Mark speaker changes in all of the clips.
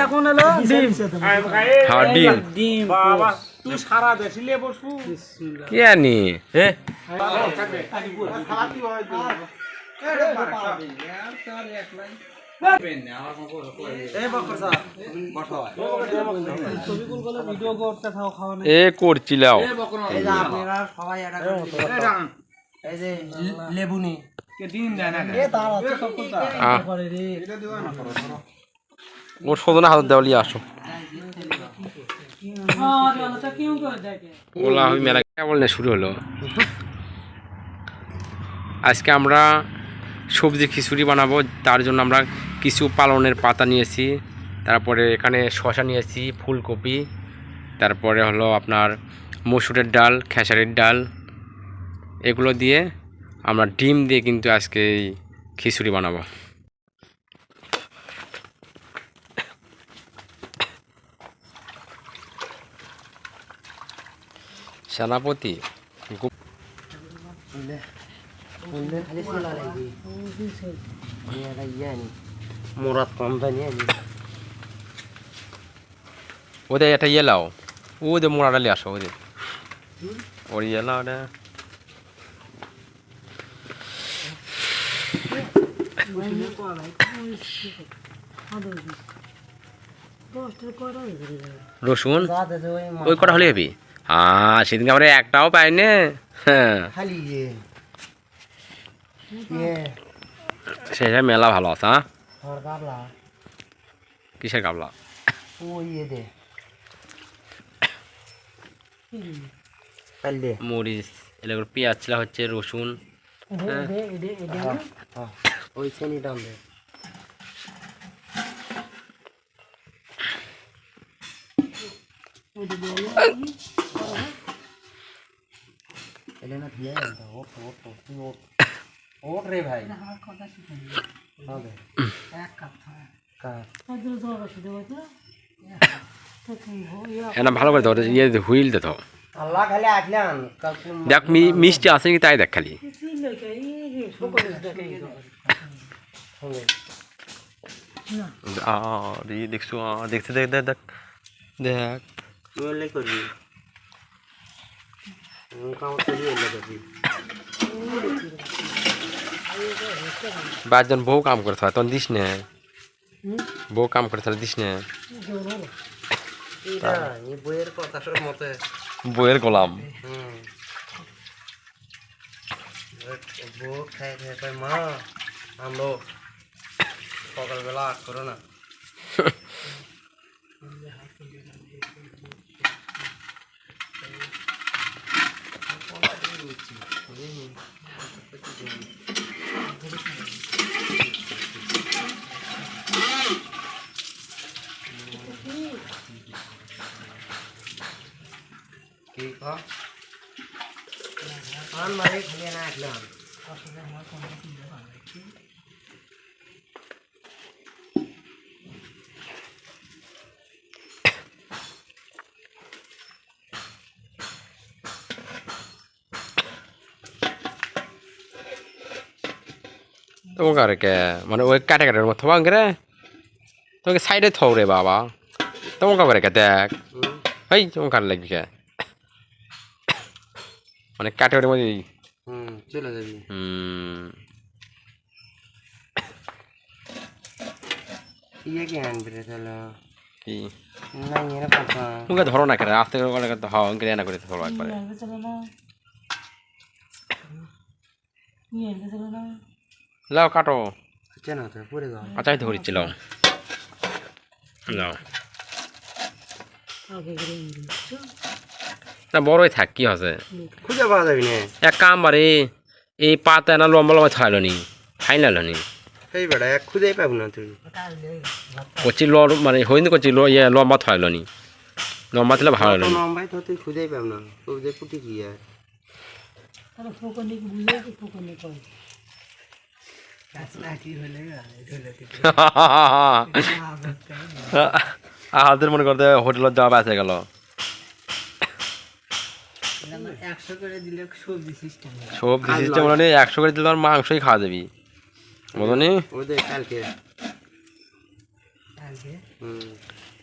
Speaker 1: এখন হলো ডিম
Speaker 2: হ্যাঁ ডিম
Speaker 1: ডিম বাবা তুই সারা দেশিলে বসু
Speaker 2: কি আনি এ এ করছিলাও
Speaker 1: লেবু নি
Speaker 2: ও সদনা হাত দেওয়ালি আসো ওলা ওই মেলা কেবল না শুরু হলো আজকে আমরা সবজি খিচুড়ি বানাবো তার জন্য আমরা কিছু পালনের পাতা নিয়েছি তারপরে এখানে শসা নিয়েছি ফুলকপি তারপরে হলো আপনার মসুরের ডাল খেসারির ডাল এগুলো দিয়ে আমরা ডিম দিয়ে কিন্তু আজকে এই খিচুড়ি বানাবো সেনাপতি
Speaker 1: মুরাদ কোম্পানি
Speaker 2: ওদের এটা ইয়ে লাও ওদের মোড়াটা নিয়ে আসো ওদের ওর ইয়ে লাও ওটা রসুন ওই কটা হলে হবি হ্যাঁ সেদিনকে আমরা একটাও পাইনি হ্যাঁ সেটা মেলা ভালো আছে হ্যাঁ কিসের কাবলা মরিচ এলাকার পেঁয়াজ ছিল হচ্ছে রসুন
Speaker 1: ওই শ্রেণী দাম রে ভাই
Speaker 2: না ভালো করে দাও ইয়ে হুইল দে তো দেখ মিষ্টি আছে কি তাই দেখ খালি দেখছো দেখতে দেখ দেখ দেখ দেখ
Speaker 1: করবি
Speaker 2: বারজন বউ কাম করে তখন দিস না বউ কাম করে তাহলে দিস না
Speaker 1: বইয়ের কথা মতে
Speaker 2: বইয়ের গোলাম
Speaker 1: বউ খাই খাই মা আমলো সকালবেলা আট করো না মারি খালি না আসলাম
Speaker 2: তোমার কে মানে ওই কাটে কাটে থবা রে তোমাকে সাইডে থও রে বাবা তোমার কাপড়ে কে দেখ এই তোমার কার লাগবে কে মানে কাটে কাটে মধ্যে
Speaker 1: চলে যাবি ইয়ে কি আনবি রে তাহলে
Speaker 2: কি
Speaker 1: না এরা কথা
Speaker 2: মুখে ধরো না কেন আস্তে করে তো হাওয়া গিয়ে না করে ধরো একবারে লাও কাটো
Speaker 1: চেনা তো পড়ে গেল
Speaker 2: আচ্ছা ধরিছি লাও লাও না বড়ই থাক কি আছে
Speaker 1: খুঁজে পাওয়া যাবি না
Speaker 2: এক কাম বারে এই পাতা না লম্বা লম্বা ছাইলো নি ফাইনাল নি
Speaker 1: এই বেটা এক খুঁজেই পাবো না তুই
Speaker 2: করছি ল মানে হইনি করছি ইয়ে লম্বা থাইলো নি লম্বা দিলে ভালো হলো
Speaker 1: লম্বাই তো তুই খুঁজেই পাব না তোর যে কুটি কি আর তাহলে ফোকনি বুঝে কি ফোকনি কই কাছলাটি হলে
Speaker 2: আমাদের মনে করতে হোটেলের যাওয়া বেঁচে গেল
Speaker 1: 100 করে দিলে সবজি সিস্টেম
Speaker 2: মানে 100 করে দিলে মাংসই খাওয়া যাবি বুঝলি
Speaker 1: ওদের কালকে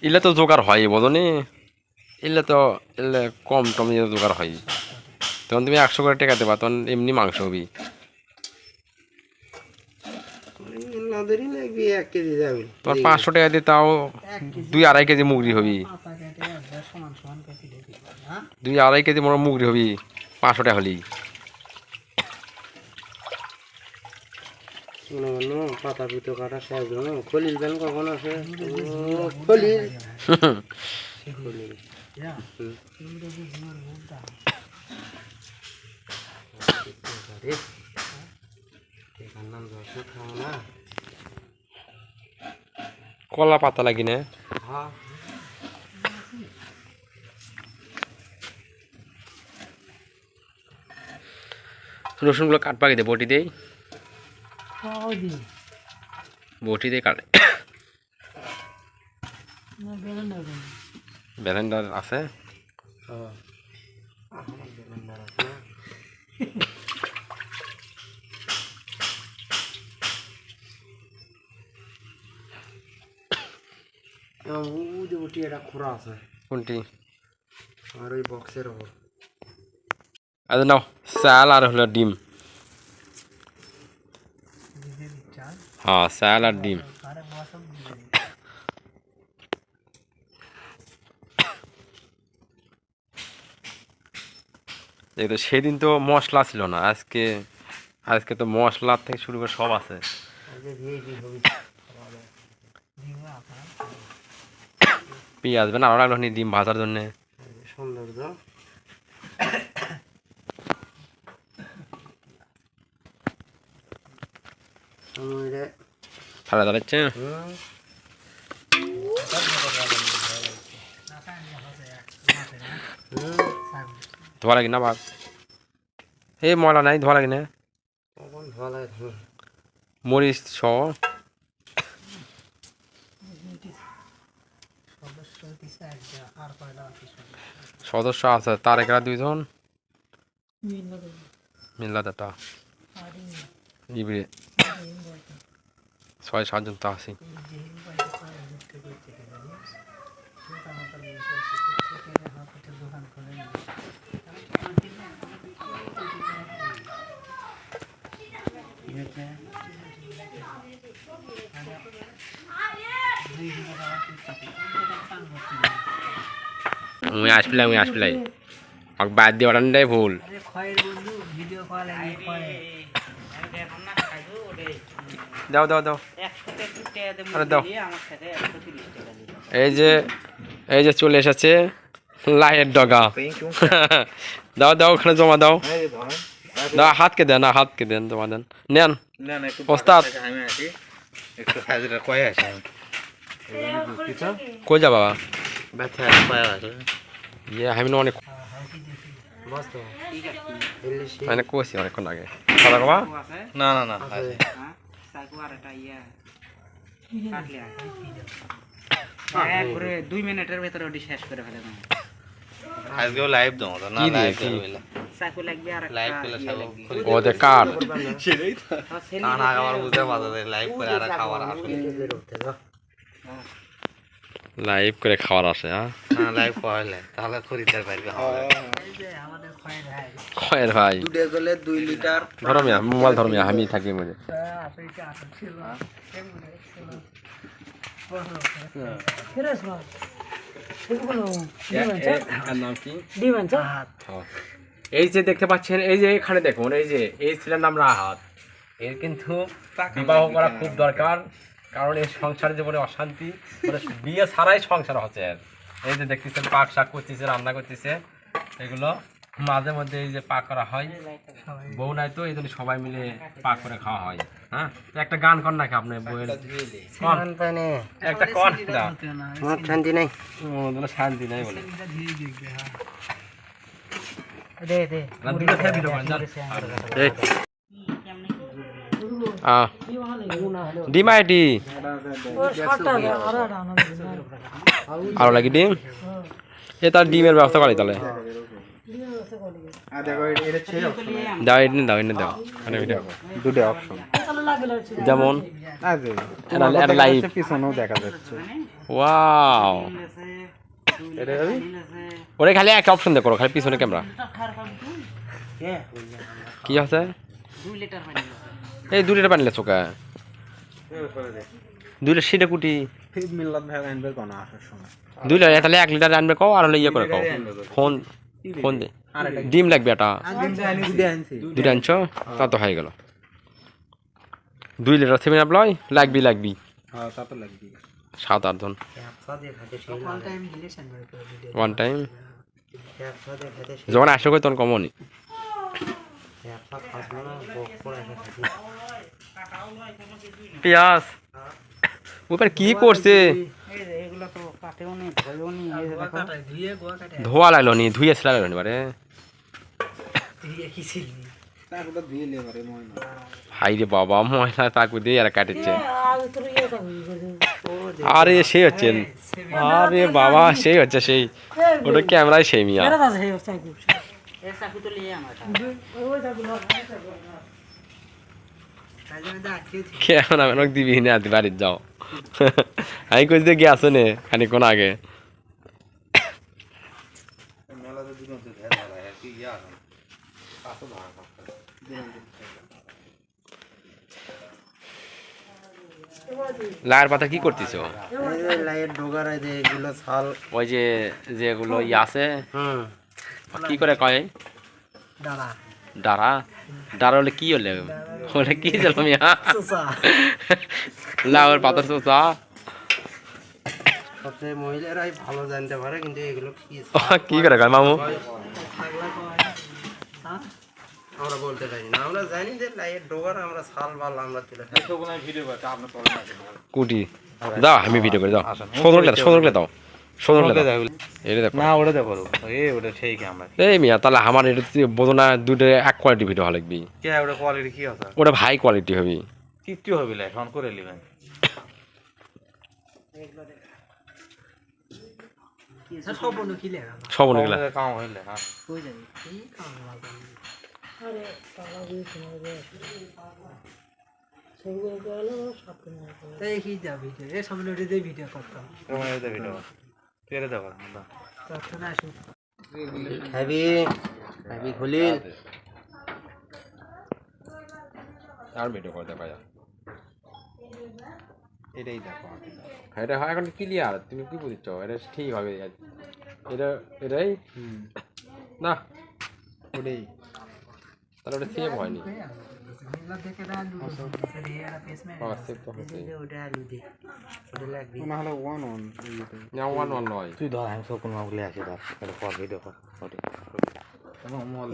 Speaker 2: ইলে তো জোগাড় হয় বোঝনি, ইলে কম টম জোগাড় হয়। তখন তুমি 100 করে টাকা দেবা, তখন এমনি মাংস হবি।
Speaker 1: নাদেরই লাগবে 1 কেজি যাবে।
Speaker 2: তোমার 500 টাকা দিয়ে তাও 2-2.5 কেজি মুগরি হবি। 2-2.5 কেজি মনে মুগরি হবি 500 টাকা হলেই।
Speaker 1: পাতা পিতো কাটা শেষ হলো, খলিল বেন কখন আসে? খলিল
Speaker 2: কলা পাতা লাগি না?
Speaker 1: হ্যাঁ
Speaker 2: রসুনগুলো কাটবা গেছে বটি দেই, বটি দিয়ে কাটে। ব্যালেন্ডার আছে?
Speaker 1: বটি এটা খোরা আছে।
Speaker 2: কোনটি?
Speaker 1: আর ওই বক্সের ওপর।
Speaker 2: আচ্ছা নাও, চাল আর হলো ডিম। হ্যাঁ, চাল আর ডিম। এই তো সেদিন তো মশলা ছিল না, আজকে তো মশলা থেকে শুরু করে সব আছে। পেঁয়াজ বেন আরো লাগলো ডিম ভাজার জন্য।
Speaker 1: সৌন্দর্য
Speaker 2: ফেলা দাঁড়াচ্ছে। ধোয়া লাগে না ভাগ, এই ময়লা নাই, ধোয়া লাগে না। মরিচ সহ সদস্য আছে, তার একা 2 জন, মিল্লা দাটা ইবরে 6-7 জন তো আছি। আমি আসলাম আমাকে বাদ দিয়ে অর্ডারটাই ভুল। দাও দাও দাও, আরে দাও। এই যে চলে এসেছে লাইয়ের ডগা। দাও দাও, ওখানে জমা দাও। দাও, হাতকে দেন, হাতকে দেন, জমা দেন, নেন ওস্তাদ। কই যা বাবা? ইয়ে আমি অনেক মানে কইছি অনেকক্ষণ আগে। খাওয়া খাওয়া
Speaker 3: না না না,
Speaker 4: করে 2 মিনিটের ভিতরে ওটি শেষ করে ফেলে।
Speaker 3: আজকেও লাইভ দাও না,
Speaker 2: কি
Speaker 3: লাইভ
Speaker 2: কি
Speaker 3: করবে
Speaker 4: চাকু লাগবে আর
Speaker 3: লাইভ করলে সব
Speaker 2: ওদের কার
Speaker 3: সেটাই তো না আবার বুঝতে পারবে লাইভ করে আর খাবার আসলে
Speaker 2: লাইভ করে খাওয়ার আসে। হ্যাঁ
Speaker 3: না, লাইভ করাইলে তাহলে খরিদ্দার পাইবে।
Speaker 2: খয়ের ভাই
Speaker 1: দুধে গেলে 2 লিটার।
Speaker 2: ধরো মিয়া, মোবাইল ধরো মিয়া, আমি থাকি মধ্যে। এই যে দেখতে পাচ্ছেন, এই যে এখানে দেখুন, এই ছেলের নাম রাহাত। এর কিন্তু বিবাহ করা খুব দরকার, কারণ এই সংসার জীবনে অশান্তি, মানে বিয়ে ছাড়াই সংসার হচ্ছে। এই যে দেখতেছেন পাক শাক করতেছে, রান্না করতেছে, এগুলো মাঝে মধ্যে এই যে পাক করা হয়। বউ নাই তো, এই জন্য সবাই মিলে পাক করে খাওয়া হয়। হ্যাঁ, একটা গান কর নাকি আপনি বইয়ের একটা কর না,
Speaker 1: শান্তি নাই,
Speaker 2: শান্তি নাই বলে ডিম আইটি আরো লাগি ডিম। এ তার ডিমের ব্যবস্থা করি তাহলে। দাও এনে দাও মানে ভিডিও
Speaker 5: দুটো অপশন
Speaker 2: যেমন এটা লাইভ
Speaker 5: পিছনেও দেখা যাচ্ছে।
Speaker 2: ওয়াও ওরে খালি একটা অপশন দেখো খালি পিছনে ক্যামেরা কি আছে
Speaker 4: 2 লিটার পানি
Speaker 2: এই 2 লিটার পানি লেছো কা 2 লিটার সেটা কুটি
Speaker 5: ফিদ মিল্লাত ভাই আনবে কোন আসার সময়
Speaker 2: 2 লিটার তাহলে 1 লিটার আনবে কও আর হলো ইয়ে করে কও ফোন দে ডিম লাগবে এটা দুটো আনছো তা তো হয়ে গেল 2 লিটার 7 আপ লাগবি
Speaker 5: হ্যাঁ তা তো লাগবে
Speaker 2: 7-8 জন
Speaker 1: ওয়ান টাইম দিলে সেন্ড করে ভিডিও
Speaker 2: ওয়ান টাইম
Speaker 1: ব্যবসা দেখাতে
Speaker 2: যখন আসো কই তখন কমনি
Speaker 1: ব্যবসা ফাসলো না বক করে খাচ্ছি
Speaker 2: পিয়াস উপর কি করছে
Speaker 4: এগুলো তো কাটেও নি ধরেও নি এই যে দেখো
Speaker 1: কাটাই ধুয়ে গোয়া কাটাই
Speaker 2: ধোয়া লাগলো নি ধুয়ে ছেলা লাগলো নি বারে
Speaker 1: ধুয়ে কি ছিল
Speaker 5: তারপর দিয়ে লেবারে ময়না
Speaker 2: হাই রে বাবা ময়লা তাকু দিয়ে আর কাটেছে
Speaker 1: আগে তো ইয়ে করবি
Speaker 2: আরে সেই হচ্ছে আরে বাবা সেই হচ্ছে সেই ওটা ক্যামেরায় সেই মিয়া
Speaker 1: এরা আছে এই চাকু
Speaker 4: এই চাকু তো লিয়ে আমার
Speaker 1: ওই চাকু না কাজে দা আটকে
Speaker 2: ক্যামেরা মেনক দিবি না আদি বাড়ি যাও আমি কই দিয়ে গেছো নে খানিকক্ষণ আগে
Speaker 3: মেলা তো দিন হচ্ছে ধরা কি ইয়া আসো ধরা
Speaker 2: লায়ের পাতা কি করতেছো
Speaker 1: এই লাইট ডোগার আছে এগুলো ছাল
Speaker 2: ওই যে যেগুলো ই আছে কি করে কয়
Speaker 1: দাঁড়া
Speaker 2: ডারা ডারা হলে কি হলে ওটা কি ছিল মিয়া
Speaker 1: সুসা
Speaker 2: লাউয়ের পাতা চোচা
Speaker 1: সবচেয়ে মহিলারাই ভালো জানতে পারে কিন্তু এগুলো কি
Speaker 2: কি করে কয় মামু
Speaker 1: ছাগলা কয় হ্যাঁ আমরা বলতে পারি না আমরা জানি যে লাইট ডোগার আমরা ছাল বাল আমরা তুলে খাই
Speaker 5: তো কোনো ভিডিও করতে আপনি পড়ে না
Speaker 2: কুটি দাও আমি ভিডিও করে দাও সদরলে দাও এটা দেখো
Speaker 3: না ওটা দেখো ওটা সেই ক্যামেরা
Speaker 2: এই মিয়া তাহলে আমার এটা বোঝো না দুটো এক কোয়ালিটি ভিডিও ভালো লাগবি
Speaker 3: কে ওটা কোয়ালিটি কি আছে
Speaker 2: ওটা হাই কোয়ালিটি হবে
Speaker 3: তৃপ্তি হবে লাই ফোন করে নেবেন
Speaker 1: সব বন্ধু কি লেখা
Speaker 2: সব অনেক
Speaker 3: কাম হইলে হ্যাঁ
Speaker 1: কই যাবি কি কাম লাগবে আরে পালা দিয়ে শুনে সেগুলো গেলো সব কিনে এই কি যাবি এ সব লোডে দিয়ে ভিডিও করতাম
Speaker 3: তোমার এই ভিডিও তেরে দাও
Speaker 1: তখন আসুন হ্যাভি খলিল
Speaker 2: আর ভিডিও করতে পারা
Speaker 5: এটাই দেখো
Speaker 2: এটা হয় এখন ক্লিয়ার তুমি কি বুঝছো এটা ঠিক হবে এটাই না
Speaker 5: ওটাই
Speaker 2: তাহলে ওটা সেভ হয়নি
Speaker 1: দেখে না আলু পেস মে
Speaker 2: সেভ তো হচ্ছে
Speaker 1: ওটা আলু দে ওটা লাগবে
Speaker 5: না হলে ওয়ান ওয়ান এইটাই
Speaker 2: না ওয়ান নয়
Speaker 3: তুই ধর আমি সব কোনো মাগুলি আছে ধর এটা কর ভিডিও কর ওটা
Speaker 5: এবং মল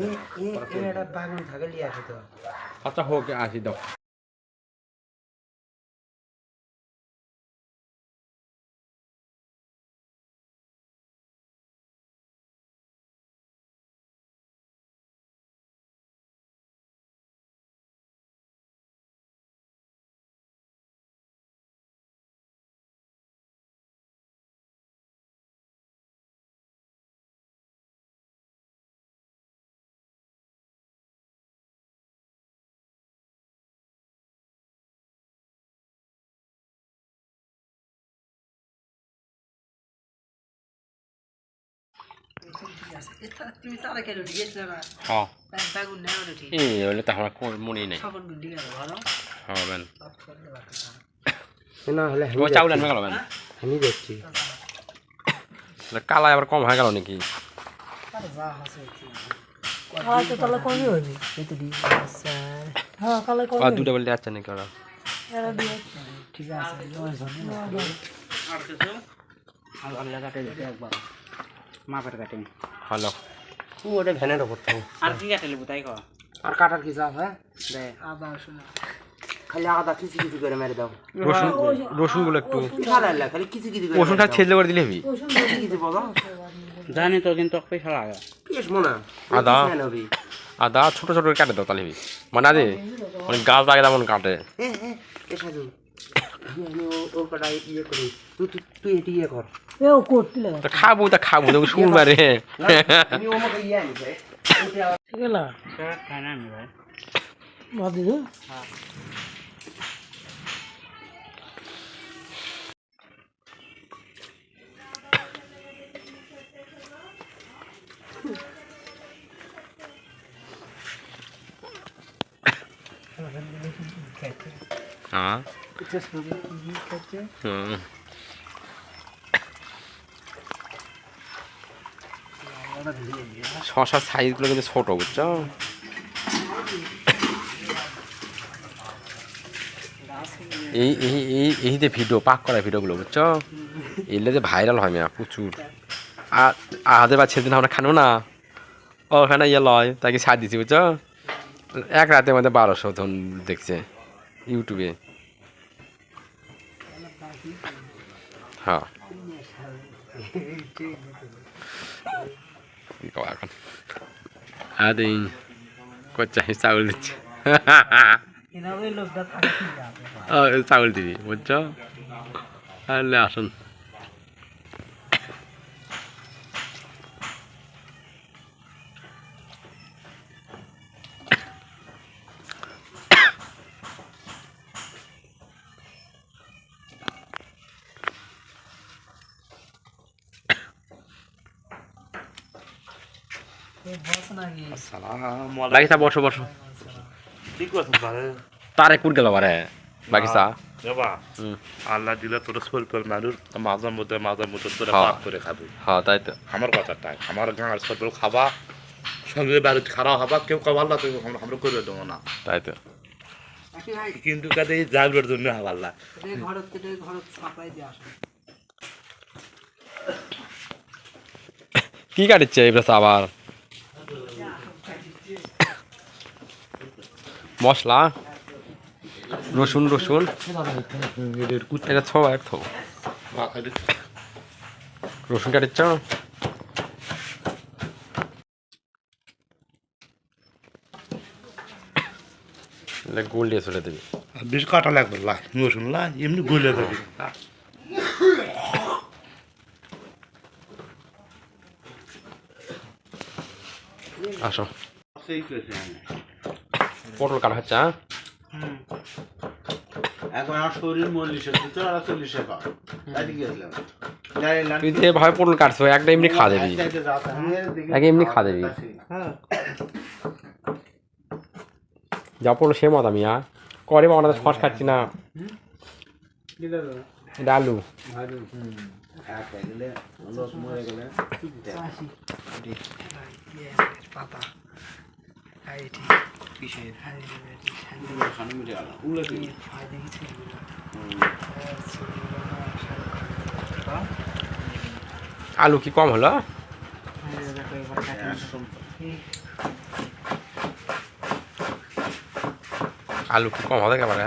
Speaker 1: এটা বাগুন থাকে লিয়ে আসে তো
Speaker 2: আচ্ছা হোক আসি দাও
Speaker 1: তুমি তারা কেন দিয়েছিলে না
Speaker 2: হ্যাঁ
Speaker 1: বাগুন নেও না ঠিক
Speaker 2: এই হলে তো আমার কোন মনে নেই
Speaker 1: সবন বিল্ডিং গেল ভালো
Speaker 2: হবেন
Speaker 1: না হলে
Speaker 2: ও চাউল আনবে গেল
Speaker 1: আমি দেখছি
Speaker 2: কালাই আবার কম হয়ে গেল নাকি
Speaker 1: আচ্ছা তাহলে কমই হবে এত দি স্যার হ্যাঁ কালে কমই
Speaker 2: আর দুটো বলতে যাচ্ছে নাকি ওরা
Speaker 1: এরা দিয়ে ঠিক আছে
Speaker 4: আর কিছু আর আল্লাহ কাটে দিতে একবার মাপের কাটেন
Speaker 2: হ্যালো
Speaker 1: ওটা ভ্যানের উপর থাকো
Speaker 4: আর কি কাটে লিবু তাই কো
Speaker 1: আর কাটার কিছু আছে
Speaker 4: দে
Speaker 1: আদা শোনা খালি আদা কিছু কিছু করে মেরে দাও
Speaker 2: রসুন গুলো একটু
Speaker 1: খালি খালি কিছু কিছু করে
Speaker 2: রসুনটা ছেলে করে দিলে হবি
Speaker 1: কিছু কিছু বলো
Speaker 4: জানি তো কিন্তু পয়সা লাগে
Speaker 1: পেশ মোনা
Speaker 2: আদা
Speaker 1: নবী
Speaker 2: আদা ছোট ছোট করে কাটে দাও তাহলে হবি মানে আদে মানে গাছ লাগে তেমন কাটে
Speaker 1: এ সাজু আমি ও কটা ইয়ে করি তুই এটি ইয়ে কর এ ও করতে লাগা
Speaker 2: তা খাবো তো শুনবা রে
Speaker 1: তুমি ও মকে ইয়ে আনিস
Speaker 4: গেলা খায় না আমি ভাই বাদ দিও
Speaker 2: হ্যাঁ শশার সাইজগুলো কিন্তু ছোট বুঝছো এই যে ভিডিও পাক করা ভিডিওগুলো বুঝছো এগুলো যে ভাইরাল হয় না প্রচুর আর আদের বা সেদিন আমরা খানো না ওখানে ইয়ে লয় তাকে ছাড় দিচ্ছি বুঝছো এক রাতের মধ্যে 1200 ধন দেখছে ইউটিউবে হ্যাঁ এখন আদি কোথায় চাউল দিচ্ছে চাউল দিবি বুঝছো তাহলে আসুন লাগিসা বসো বসো তারে কুট গেল বারে বাকিসা
Speaker 3: আল্লাহ দিলে তোর সরপেল মানুষ মাঝার মধ্যে তোরা
Speaker 2: হ্যাঁ।
Speaker 3: পাক করে খাবি
Speaker 2: হ্যাঁ তাই তো
Speaker 3: আমার কথাটাই আমার গাঁর সরপেল খাবা সঙ্গে বাড়িতে খারাপ হবা কেউ খাবার না তুই আমরা করে দেবো না
Speaker 2: তাই তো
Speaker 3: কিন্তু কাদের যাইবার জন্য হাবাল্লা
Speaker 2: কি কাটিচ্ছে এবার আবার মশলা রসুন রসুন এটা থো এক থো রসুন কাটিচ্ছ গোল দিয়ে চলে দেবি
Speaker 3: বেশ কাটা লাগবে লাই রসুন লাই এমনি গলে যাবে
Speaker 2: আসো পটল কাটা হচ্ছে হ্যাঁ
Speaker 5: এখন আমার শরীর 40 টাকা
Speaker 2: তুই যে ভাবে পটল কাটছো একটা এমনি খাওয়া দেবি এক এমনি খাওয়া দেবি যা পটল সে মত আমি করে বা আমাদের সস খাচ্ছি না এটা আলু আলু কি কম হলো আলু কি কম হবে একেবারে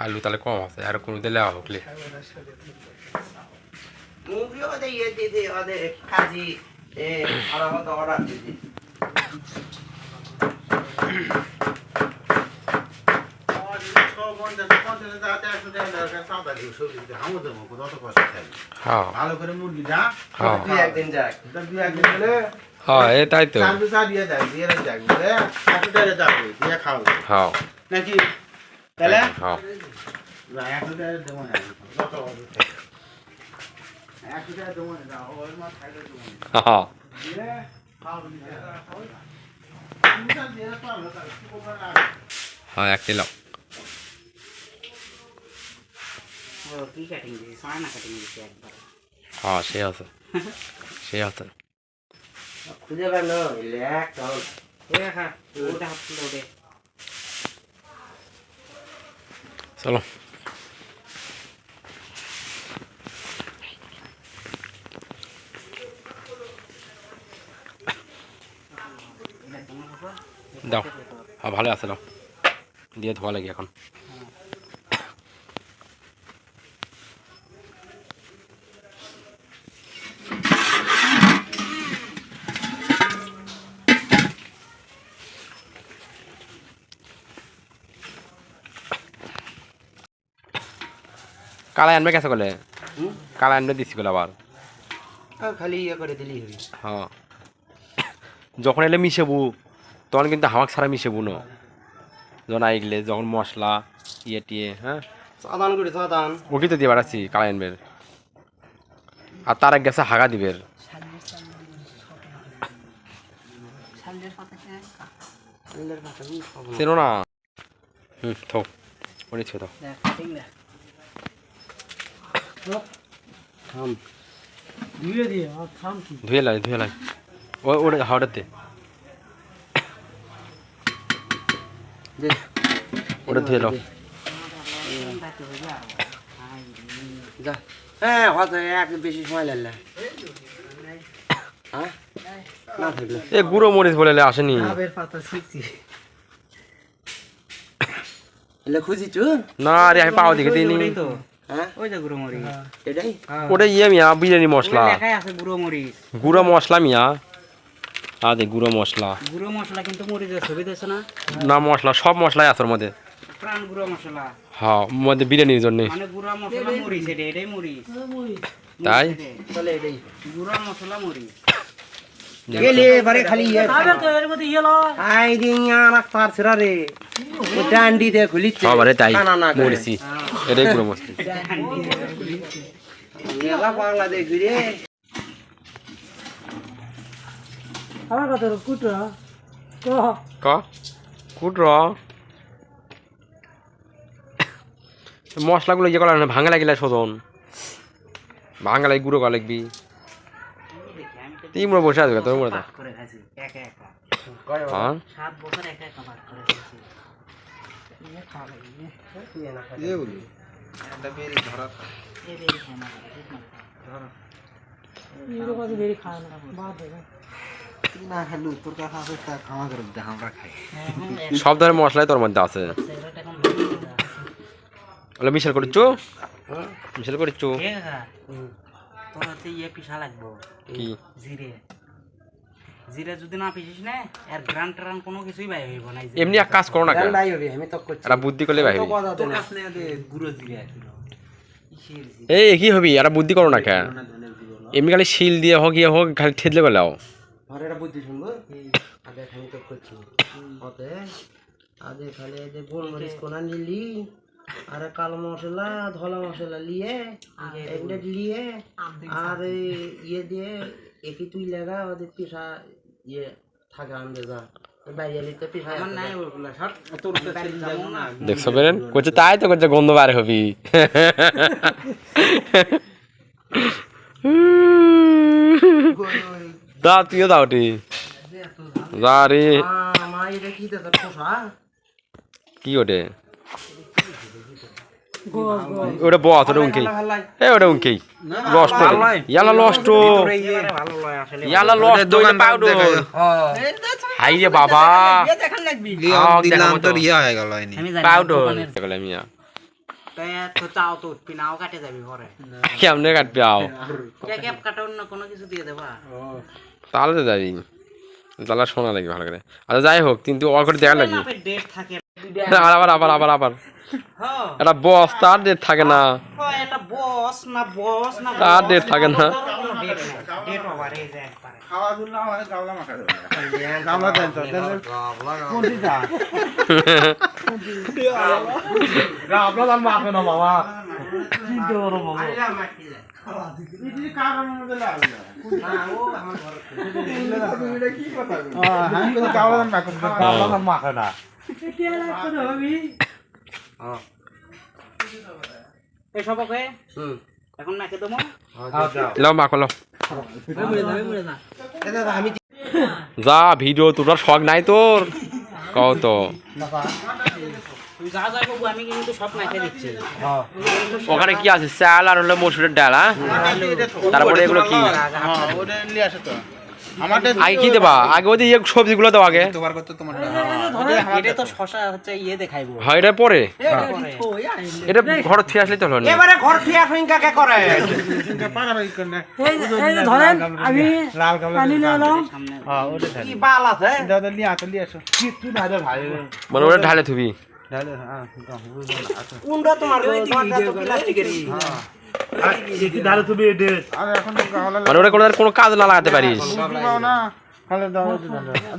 Speaker 2: আলু তাহলে কম আছে আর কোনো দিলে হোকলে
Speaker 1: মুভি ওদের ইয়ে দিদি ওদের কাজী আরো হয়তো অর্ডার দিদি
Speaker 5: ভালো করে মুরগি যা
Speaker 2: হ্যাঁ
Speaker 1: তুই একদিন যাক
Speaker 5: দুই একদিন গেলে
Speaker 2: হ্যাঁ এটাই তো
Speaker 5: চান্দুসা দিয়ে দেয় দিয়ে যাক বলে একটু যাবে দিয়ে খাও
Speaker 2: হ্যাঁ
Speaker 5: নাকি তাহলে
Speaker 2: হ্যাঁ
Speaker 5: একটু দেবো না একটু দেবো না ওর মা খাইলে দেবো না
Speaker 2: হ্যাঁ
Speaker 5: দিয়ে খাও দিয়ে পারলো তার কি করবে না
Speaker 2: হ্যাঁ এক কিলো
Speaker 4: কি কাটিং দিছি সানা কাটিং দিছি একবার
Speaker 2: হ্যাঁ সে আছে সে আছে
Speaker 1: খুঁজে পেল লেখ চল
Speaker 4: হ্যাঁ ওটা হাত তুলে ওটা
Speaker 2: চলো দাও হ্যাঁ ভালো আছে দাও দিয়ে ধোয়া লাগে এখন কালাই আনবে কেসে গেলে কালাই আনবে দিছি গেলে আবার
Speaker 1: খালি ইয়ে করে দিলেই হবে।
Speaker 2: হ্যাঁ যখন এলে মিশেবু তখন কিন্তু হামাক ছাড়া মিশেবু না যখন আইগলে যখন মশলা ইয়ে টিয়ে হ্যাঁ
Speaker 1: চাদান করে চাদান
Speaker 2: ওটি তো দিয়ে বাড়াচ্ছি কালাই আনবের আর তার এক গেছে হাগা দিবের চেনো না থো ওটি ছো তো
Speaker 1: থাম
Speaker 4: ধুয়ে দিয়ে আর থাম কি
Speaker 2: ধুয়ে লাই ওটা হাওড়াতে
Speaker 1: দে
Speaker 2: ওটা ধুয়ে লাও
Speaker 1: যা হ্যাঁ হয়তো এক বেশি সময় লাগলে হ্যাঁ না থাকলে
Speaker 2: এ গুঁড়ো মরিচ বলে আসেনি
Speaker 4: ডাবের পাতা শিখছি
Speaker 1: এলে খুঁজিছু
Speaker 2: না রে আমি পাও দিকে দিইনি
Speaker 4: তো
Speaker 1: হ্যাঁ
Speaker 4: ওই যে গুঁড়ো মরিচ
Speaker 1: এটাই
Speaker 2: ওটা ইয়ে মিয়া বিরিয়ানি মশলা
Speaker 4: লেখাই আছে গুঁড়ো মরিচ
Speaker 2: গুঁড়ো মশলা মিয়া আদে গুঁড়ো মশলা
Speaker 4: গুঁড়ো মশলা কিন্তু মরিচের ছবি দিয়েছে না
Speaker 2: না মশলা সব মশলাই আছে ওর মধ্যে
Speaker 4: প্রাণ গুঁড়ো মশলা
Speaker 2: হ্যাঁ মধ্যে বিরিয়ানির জন্য
Speaker 4: মানে গুঁড়া মশলা মরিচ এটাই মরিচ
Speaker 2: তাই
Speaker 1: চলে এটাই
Speaker 4: গুঁড়া মশলা মরিচ
Speaker 1: গেলে এবারে খালি ইয়ে
Speaker 4: তো এর মধ্যে ইয়ে লো
Speaker 1: আই দিন আর পার ছেড়া রে ও ডান্ডি দিয়ে খুলিচ্ছে
Speaker 2: সবারে তাই
Speaker 1: খানা না করে।
Speaker 2: মরিচি এটাই গুঁড়ো মশলা
Speaker 1: মেলা বাংলাদেশ রে
Speaker 4: আমার কথা কুটরা
Speaker 2: ক কুটর মশলাগুলো ইয়ে করা না ভাঙা লাগিলা শোধন ভাঙা লাগি গুঁড়ো করা লাগবি তিমড়ো বসে আসবে তোর মনে
Speaker 4: করে খাইছি একা একা
Speaker 2: হ্যাঁ
Speaker 4: 7 বছর একা একা ভাগ করে খাইছি
Speaker 5: ইয়ে বলি একটা বেরি ধরা
Speaker 4: এই বেরি খায় না ধরো এই কথা বেরি খায় না বাদ দে
Speaker 5: না খালু তোর কাছে আছে তা খাওয়া করে দে আমরা খাই
Speaker 2: সব ধরনের মশলাই তোর মধ্যে আছে
Speaker 4: সেটা এখন
Speaker 2: ওগুলো মিশেল করিচ্ছু মিশেল করিচ্ছু
Speaker 4: এ কাকা তোর হাতে ইয়ে পিসা লাগবো
Speaker 2: কি
Speaker 4: জিরে জিরে যদি না পিসিস না এর গ্রান ট্রান কোনো কিছুই বাই হইব না
Speaker 2: এমনি এক কাজ করো না কেন
Speaker 1: ডান্ডাই হবে আমি তো করছি
Speaker 2: একটা বুদ্ধি করলে বাইরে
Speaker 1: তো কথা
Speaker 5: তোর
Speaker 1: না
Speaker 5: কাছে দে গুঁড়ো জিরে আসলো
Speaker 2: এই কি হবি একটা বুদ্ধি করো না কেন এমনি খালি শিল দিয়ে হোক ইয়ে হোক খালি ঠেদলে গেলাও
Speaker 1: আর এটা বুদ্ধি শুনবো আগে আমি তো করছি ওতে আগে খালি এই যে গোলমরিচ কোনা নিলি আর কালো মশলা ধলা মশলা লিয়ে এগুলো লিয়ে আর ইয়ে দিয়ে একই তুই লাগা ওদের পিসা ইয়ে থাকে আনবে যা বাইরে লিতে পিসা
Speaker 4: আমার নাই ওগুলা সব
Speaker 5: তোর কাছে যাবো না
Speaker 2: দেখছো বেরেন করছে তাই তো করছে গন্ধ বার হবি দা তুইও দাও টি যা রে
Speaker 1: মা এটা কি দেখ খোসা
Speaker 2: কি ওটে ওটা বস ওটা উনকেই এ ওটা উনকেই লস্ট ইয়ালা লস্ট
Speaker 4: ভালো লয় আসলে
Speaker 2: ইয়ালা লস্ট দোকান পাউডার হাই রে বাবা
Speaker 4: দেখান লাগবি
Speaker 5: দিলাম তোর ইয়ে হয়ে গেল এনি
Speaker 4: আমি জানি
Speaker 2: পাউডার এগুলা মিয়া
Speaker 4: তাই তো চাও তো পিনাও কাটে যাবি পরে
Speaker 2: কেমনে কাটবি আও
Speaker 4: ক্যাপ কাটা অন্য কোনো কিছু দিয়ে দেবা
Speaker 2: তাহলে তো যাবি তাহলে শোনা লাগবে ভালো করে আচ্ছা যাই হোক কিন্তু অল করে দেখা লাগবে
Speaker 4: ডেট থাকে
Speaker 2: আবার
Speaker 4: হ্যাঁ
Speaker 2: এটা বস তার ডেট থাকে না
Speaker 4: এটা বস না
Speaker 2: তার ডেট থাকে না
Speaker 4: ডেট ওভার এই যে একবারে
Speaker 5: খাওয়া দুলা হয় গাওলা মাখা দেবে গাওলা দেন তো কোন দিটা গাওলা দাম মাখে না বাবা চিন্তা করো বাবা ইডলি কার মধ্যে লাগবে না ও আমার ঘর এটা কি কথা হ্যাঁ কিন্তু গাওলা দাম মাখে না গাওলা দাম মাখে না
Speaker 4: এটা লাগতো হবি
Speaker 1: হ্যাঁ
Speaker 4: এই সব ওকে
Speaker 1: হুম
Speaker 4: এখন নাকে দেবো
Speaker 2: লাও মাখো লাও
Speaker 1: এটা আমি
Speaker 2: যা ভিডিও তোর শখ নাই তোর কও তো
Speaker 4: তুই যা যা বাবু আমি কিন্তু সব নাকে দিচ্ছি
Speaker 2: ওখানে কি আছে চাল আর হলো মসুরের ডাল হ্যাঁ তারপরে এগুলো কি
Speaker 5: হ্যাঁ ওটা নিয়ে আসো তো আমারটা
Speaker 2: আগে কি দেবা আগে ওই যে সবজিগুলো দাও আগে
Speaker 5: তোমার কত তোমার
Speaker 4: এটা তো শশা হচ্ছে ইয়ে দেখাইবো
Speaker 2: হয় এটা পরে এটা ঘর থেকে আসলে তো হলো না
Speaker 1: এবারে ঘর থেকে আসুন কাকে করে
Speaker 5: পারাবাই করনে
Speaker 4: ধরেন আমি
Speaker 5: লাল কালার
Speaker 4: পানি নিয়ে এলাম
Speaker 5: হ্যাঁ ওটা
Speaker 1: কি বাল আছে
Speaker 5: দাদা নিয়ে আসো কি তুই না রে ভাই
Speaker 2: মানে ওটা ঢালে থুবি
Speaker 5: ডালে হ্যাঁ বুঝলাম না আচ্ছা
Speaker 1: কোনটা তোমার গো? তোমারটা তো প্লাস্টিকেরই।
Speaker 3: কি ধারে তুমি এডে
Speaker 5: আর এখন তো গাওলা
Speaker 2: মানে ওটা কোনো কাজ না লাগাতে পারিস
Speaker 5: লাগাও না খালে দাও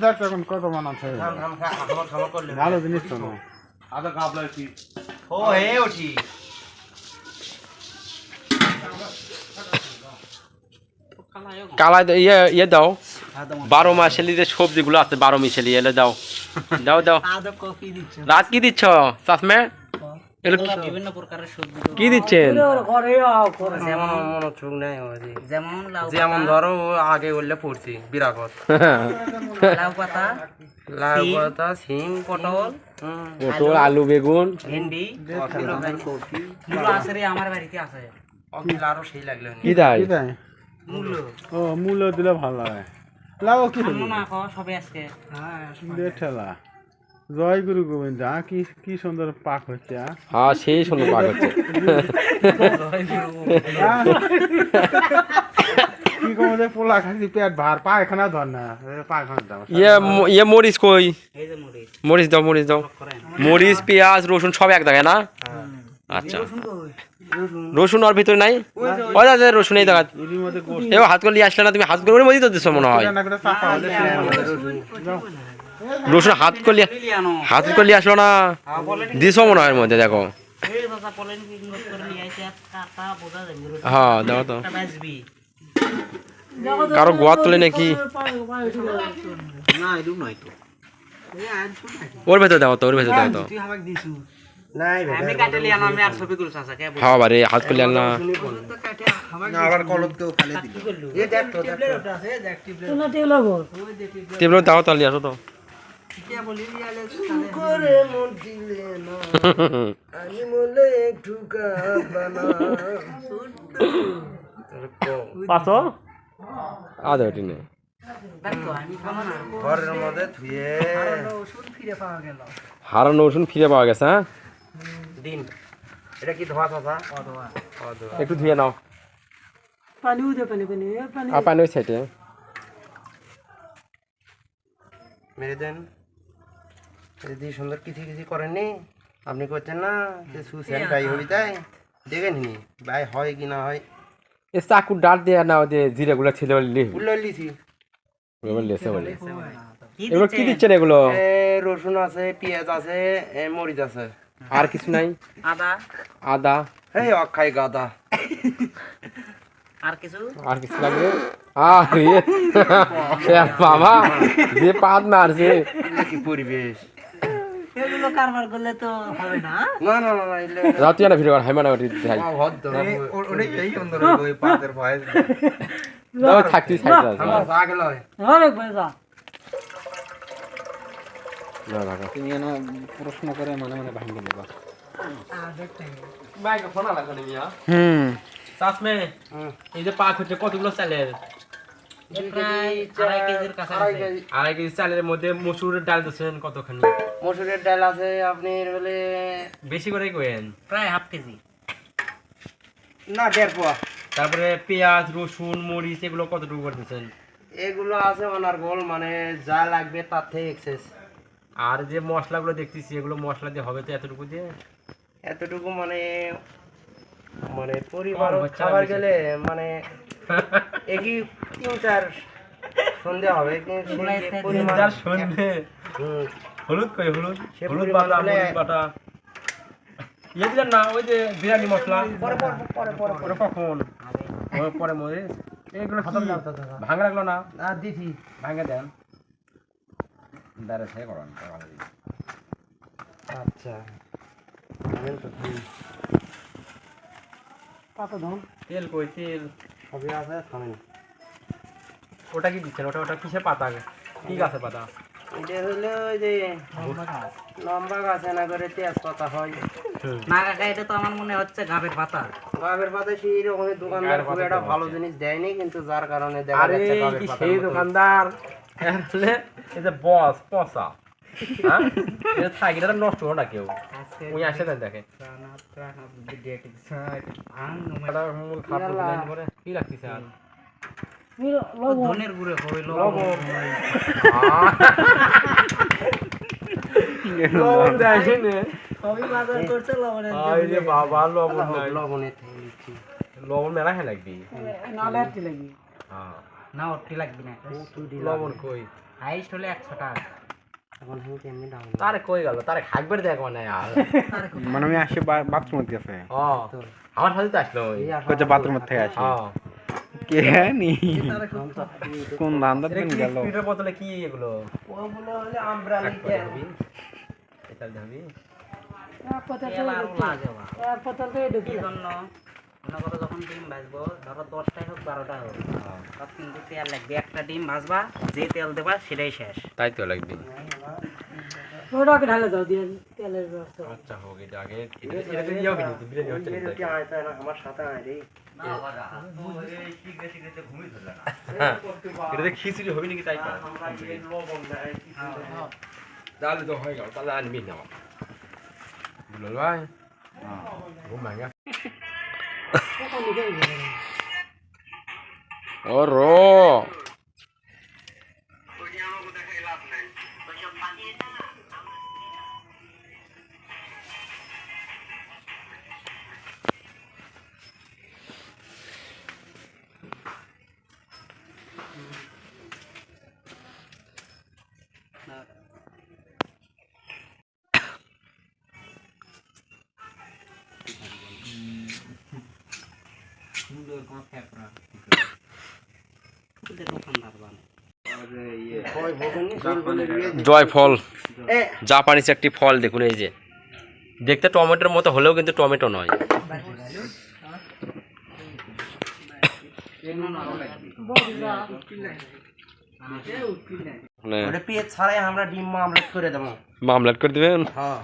Speaker 5: দেখ এখন কত মান আছে
Speaker 1: খাবার করলে
Speaker 5: ভালো জিনিস তো না
Speaker 3: আদা গাবলা কি
Speaker 1: ও হে ওঠি
Speaker 2: কালা ইয়ে দাও 12 মাসেলি যে সবজিগুলো আছে 12 মিশেলি এলে দাও দাও দাও
Speaker 4: আদা কফি দিচ্ছে
Speaker 2: রাত কি দিচ্ছ চাষমে এগুলো
Speaker 4: বিভিন্ন প্রকারের সবজি
Speaker 2: কি দিচ্ছেন
Speaker 1: যেমন মনোযোগ নেই ওই
Speaker 4: যেমন লাউ
Speaker 1: যেমন ধরো আগে বললে পড়ছি বিরাগত
Speaker 4: লাউ পাতা
Speaker 1: লাউ পাতা সিম পটল
Speaker 2: পটল আলু বেগুন
Speaker 1: ভেন্ডি
Speaker 4: কফি মূলো আছে রে আমার বাড়িতে আছে
Speaker 1: অকিল আরো সেই লাগলো
Speaker 2: কি দেয়
Speaker 5: কি দেয়
Speaker 4: মূলো
Speaker 5: ও মূল্য দিলে ভালো লাগে লাও কি
Speaker 4: খামো না কো সবে আজকে
Speaker 5: ঠেলা জয় গুরু গোবিন্দ কি কি সুন্দর পাক হচ্ছে
Speaker 2: হ্যাঁ সেই সুন্দর পাক হচ্ছে
Speaker 5: কি কমে পোলা খাচ্ছি পেট ভার পায়খানা ধর না পায়খানা দাও
Speaker 2: ইয়ে মরিচ কই
Speaker 4: এই যে মরিচ
Speaker 2: মরিচ দাও মরিচ পেঁয়াজ রসুন সব এক জায়গায় না আচ্ছা রসুন ওর ভিতরে নাই ওই দাদা রসুন এই দেখা
Speaker 5: এর মধ্যে গোস্ত
Speaker 2: এবার হাত করে নিয়ে আসলে না তুমি হাত করে মধ্যেই তো দিচ্ছ মনে হয়
Speaker 5: না করে চাপা হলে
Speaker 2: রসুন হাত করে নিয়ে আসলো না দিছো মনে হয় এর মধ্যে দেখো
Speaker 4: এই দাদা পলেন কি করে নিয়ে আইছে কাটা বোঝা যাবে
Speaker 2: হ্যাঁ দাও তো
Speaker 4: একটা বাজবি
Speaker 2: কারো গোয়াত তোলে নাকি
Speaker 1: না এরকম নয় তো
Speaker 2: ওর ভেতর দাও তো ওর ভেতর দাও তো
Speaker 1: তুই আমাকে দিছু নাই
Speaker 4: আমি কাটে লিয়ানো আমি আর ছবি তুলছ আছে কে
Speaker 2: হ্যাঁ বারে হাত করে আন না
Speaker 1: না আবার কলম কেউ খালে দিল এ দেখ তো দেখ আছে দেখ
Speaker 2: টেবিল দাও তো লিয়ে আসো তো
Speaker 1: কে বলি লিয়ালে করে মন দিলে না আমি বলে একটু কাঁদবানা
Speaker 2: পাঁচো আদে ওটি নে
Speaker 4: দেখো আমি খাবো না
Speaker 1: ঘরের মধ্যে ধুয়ে
Speaker 4: ওষুধ ফিরে পাওয়া গেল
Speaker 2: হারানো ওষুধ ফিরে পাওয়া গেছে হ্যাঁ
Speaker 1: দিন এটা কি ধোয়া চাচা
Speaker 4: অথবা
Speaker 2: একটু ধুয়ে নাও আর পানি ওই সাইডে
Speaker 1: মেরে দেন যদি সুন্দর কিছু কিছু করেননি আপনি করছেন না যে সুসেন ভাই হবি তাই দেখেন নি ভাই হয় কি না হয়
Speaker 2: এ চাকু ডাট দিয়ে না ওই যে জিরাগুলো ছেলে লি
Speaker 1: উল্লো লিছি
Speaker 2: লেসে বলে
Speaker 4: কি
Speaker 2: এগুলো কি দিচ্ছেন এগুলো
Speaker 1: এ রসুন আছে পেঁয়াজ আছে এ মরিচ আছে
Speaker 2: আর কিছু নাই
Speaker 4: আদা
Speaker 2: আদা
Speaker 1: এই অক্ষয় গাদা
Speaker 4: আর কিছু
Speaker 2: আর কিছু লাগবে আরে বাবা যে পাত মারছে
Speaker 1: এগুলো কি পরিবেশ
Speaker 4: এগুলো কারবার করলে তো হবে না
Speaker 1: না না না না এগুলো
Speaker 2: রাতে না ভিডিও হাইমানা ওটি দেখাই
Speaker 1: ভদ্র ওটাই এই সুন্দর ওই পাতের ভয়
Speaker 2: দাও থাকতি সাইড আছে
Speaker 1: আমার আগে লয়
Speaker 2: না না
Speaker 5: তুমি এনে প্রশ্ন করে মানে মানে ভাঙিয়ে দেবা
Speaker 2: বাইক ফোন লাগবে না মিয়া
Speaker 5: হুম
Speaker 2: সাসমে এই যে পাক হচ্ছে কতগুলো চালের
Speaker 4: প্রায় 2.5 কেজির কাছাকাছি
Speaker 2: আড়াই কেজি চালের মধ্যে মসুরের ডাল দিচ্ছেন কতখানি
Speaker 1: মসুরের ডাল আছে আপনি হলে
Speaker 2: বেশি করে কইেন
Speaker 4: প্রায় 1/2 কেজি
Speaker 1: না 1.5 পোয়া
Speaker 2: তারপরে পেঁয়াজ রসুন মরিচ এগুলো কতটুকু করে দিচ্ছেন
Speaker 1: এগুলো আছে ওনার গোল মানে যা লাগবে তার থেকে এক্সেস
Speaker 2: আর যে মশলাগুলো দেখতেছি এগুলো মশলা দিয়ে হবে তো এতটুকু দিয়ে
Speaker 1: এতটুকু মানে মানে পরিবার
Speaker 2: কম হচ্ছে না
Speaker 1: খাবার
Speaker 2: বেশি?
Speaker 1: গেলে মানে একই 3-4 সন্ধ্যা হবে কিন্তু সেই যে পরিমাণ
Speaker 2: সন্ধে
Speaker 1: হুম,
Speaker 2: হলুদ কই হলুদ
Speaker 1: সে
Speaker 2: হলুদ
Speaker 1: পরিমাণ
Speaker 2: বাটা
Speaker 1: হলে-
Speaker 2: মরিচ বাটা ইয়ে দিলেন না ওই যে বিরিয়ানি মশলা
Speaker 1: পরে পরে পরে পরে
Speaker 2: পরে কখন ওই পরে মরিচ এগুলো কি ভাঙা লাগলো না
Speaker 1: না দিছি
Speaker 2: ভাঙে দেন দাঁড়ে সে করেন
Speaker 1: আচ্ছা আনেন তো দিন।
Speaker 2: তেল কই তেল
Speaker 1: সবই আছে খাবেন
Speaker 2: ওটা কি দিচ্ছেন ওটা ওটা কিসের পাতা কি গাছের পাতা
Speaker 1: এটা হলো ওই যে লম্বা গাছে না করে তেজপাতা হয়
Speaker 4: না কাকা এটা তো আমার মনে হচ্ছে গাবের পাতা
Speaker 1: গাবের পাতা সেই রকমের দোকানদার খুব একটা ভালো জিনিস দেয়নি কিন্তু যার কারণে দেখা
Speaker 2: আরে
Speaker 1: যাচ্ছে গাবের
Speaker 2: কি
Speaker 1: পাতার
Speaker 2: সেই
Speaker 1: মতো।
Speaker 2: দোকানদার আসলে এই যে বস পচা হ্যাঁ এটা থাকি এটা নষ্ট হলো না কেউ ওই আসে দেন দেখে এটা মূল খাবার লাইন করে কি রাখতেছে আর
Speaker 4: ধনের গুঁড়ো হইলো
Speaker 2: লবণ দেয় নে
Speaker 1: সবই বাজার করছে লবণের
Speaker 2: আই রে বাবা লবণ নাই
Speaker 1: লবণের থেকে দিচ্ছি
Speaker 2: লবণ মেলা খাই লাগবি
Speaker 4: নালে আর কি লাগবে
Speaker 2: হ্যাঁ
Speaker 4: না ওটি লাগবে না
Speaker 2: লবণ কই
Speaker 4: হাইস্ট হলে 100 টাকা
Speaker 1: এখন আমি কেমনি ডাউন
Speaker 2: তারে কই গেল তারে খাইবার দেখ মানে আর
Speaker 5: মানে আমি আসি বাথরুম গেছে
Speaker 2: ও আমার সাথে তো আসলো ওই
Speaker 5: কইছে বাথরুম থেকে আসি
Speaker 2: হ্যাঁ
Speaker 5: কে নি কোন ধান্দা
Speaker 2: এটা
Speaker 5: দিন
Speaker 2: কি
Speaker 5: গেল
Speaker 2: স্পিডের বোতলে কি এগুলো
Speaker 1: ওগুলো হলে আমরা লিখে
Speaker 2: এটা ধরবি
Speaker 4: তেল আরো লাগে কি জন্য মনে করো যখন ডিম ভাজবো ধরো 10টাই হোক 12টাই হোক তখন কিন্তু তেল লাগবে একটা ডিম ভাজবা যে তেল দেবা সেটাই শেষ
Speaker 2: তাই তো লাগবে
Speaker 4: ওটাকে ঢালে দাও দিয়ে তেলের ব্যবস্থা
Speaker 2: আচ্ছা হোক এটা আগে এটা তো ইয়ে হবে না বিরিয়ানি হচ্ছে না
Speaker 1: কি আয় তাই না আমার সাথে আয় রে
Speaker 2: এটা তো খিচুড়ি হবে নাকি তাই তো তাহলে তো হয়ে গেল তাহলে আনবি না বুঝলো ভাই ঘুম ভাঙা ও রো
Speaker 4: সুন্দর কোন ফ্যাকরা
Speaker 2: জয়ফল জাপানিজ একটি ফল দেখুন এই যে দেখতে টমেটোর মতো হলেও কিন্তু টমেটো নয়
Speaker 1: ওটা পেঁয়াজ ছাড়াই আমরা ডিম আমলেট করে দেবো
Speaker 2: মামলেট করে দিবেন
Speaker 1: হ্যাঁ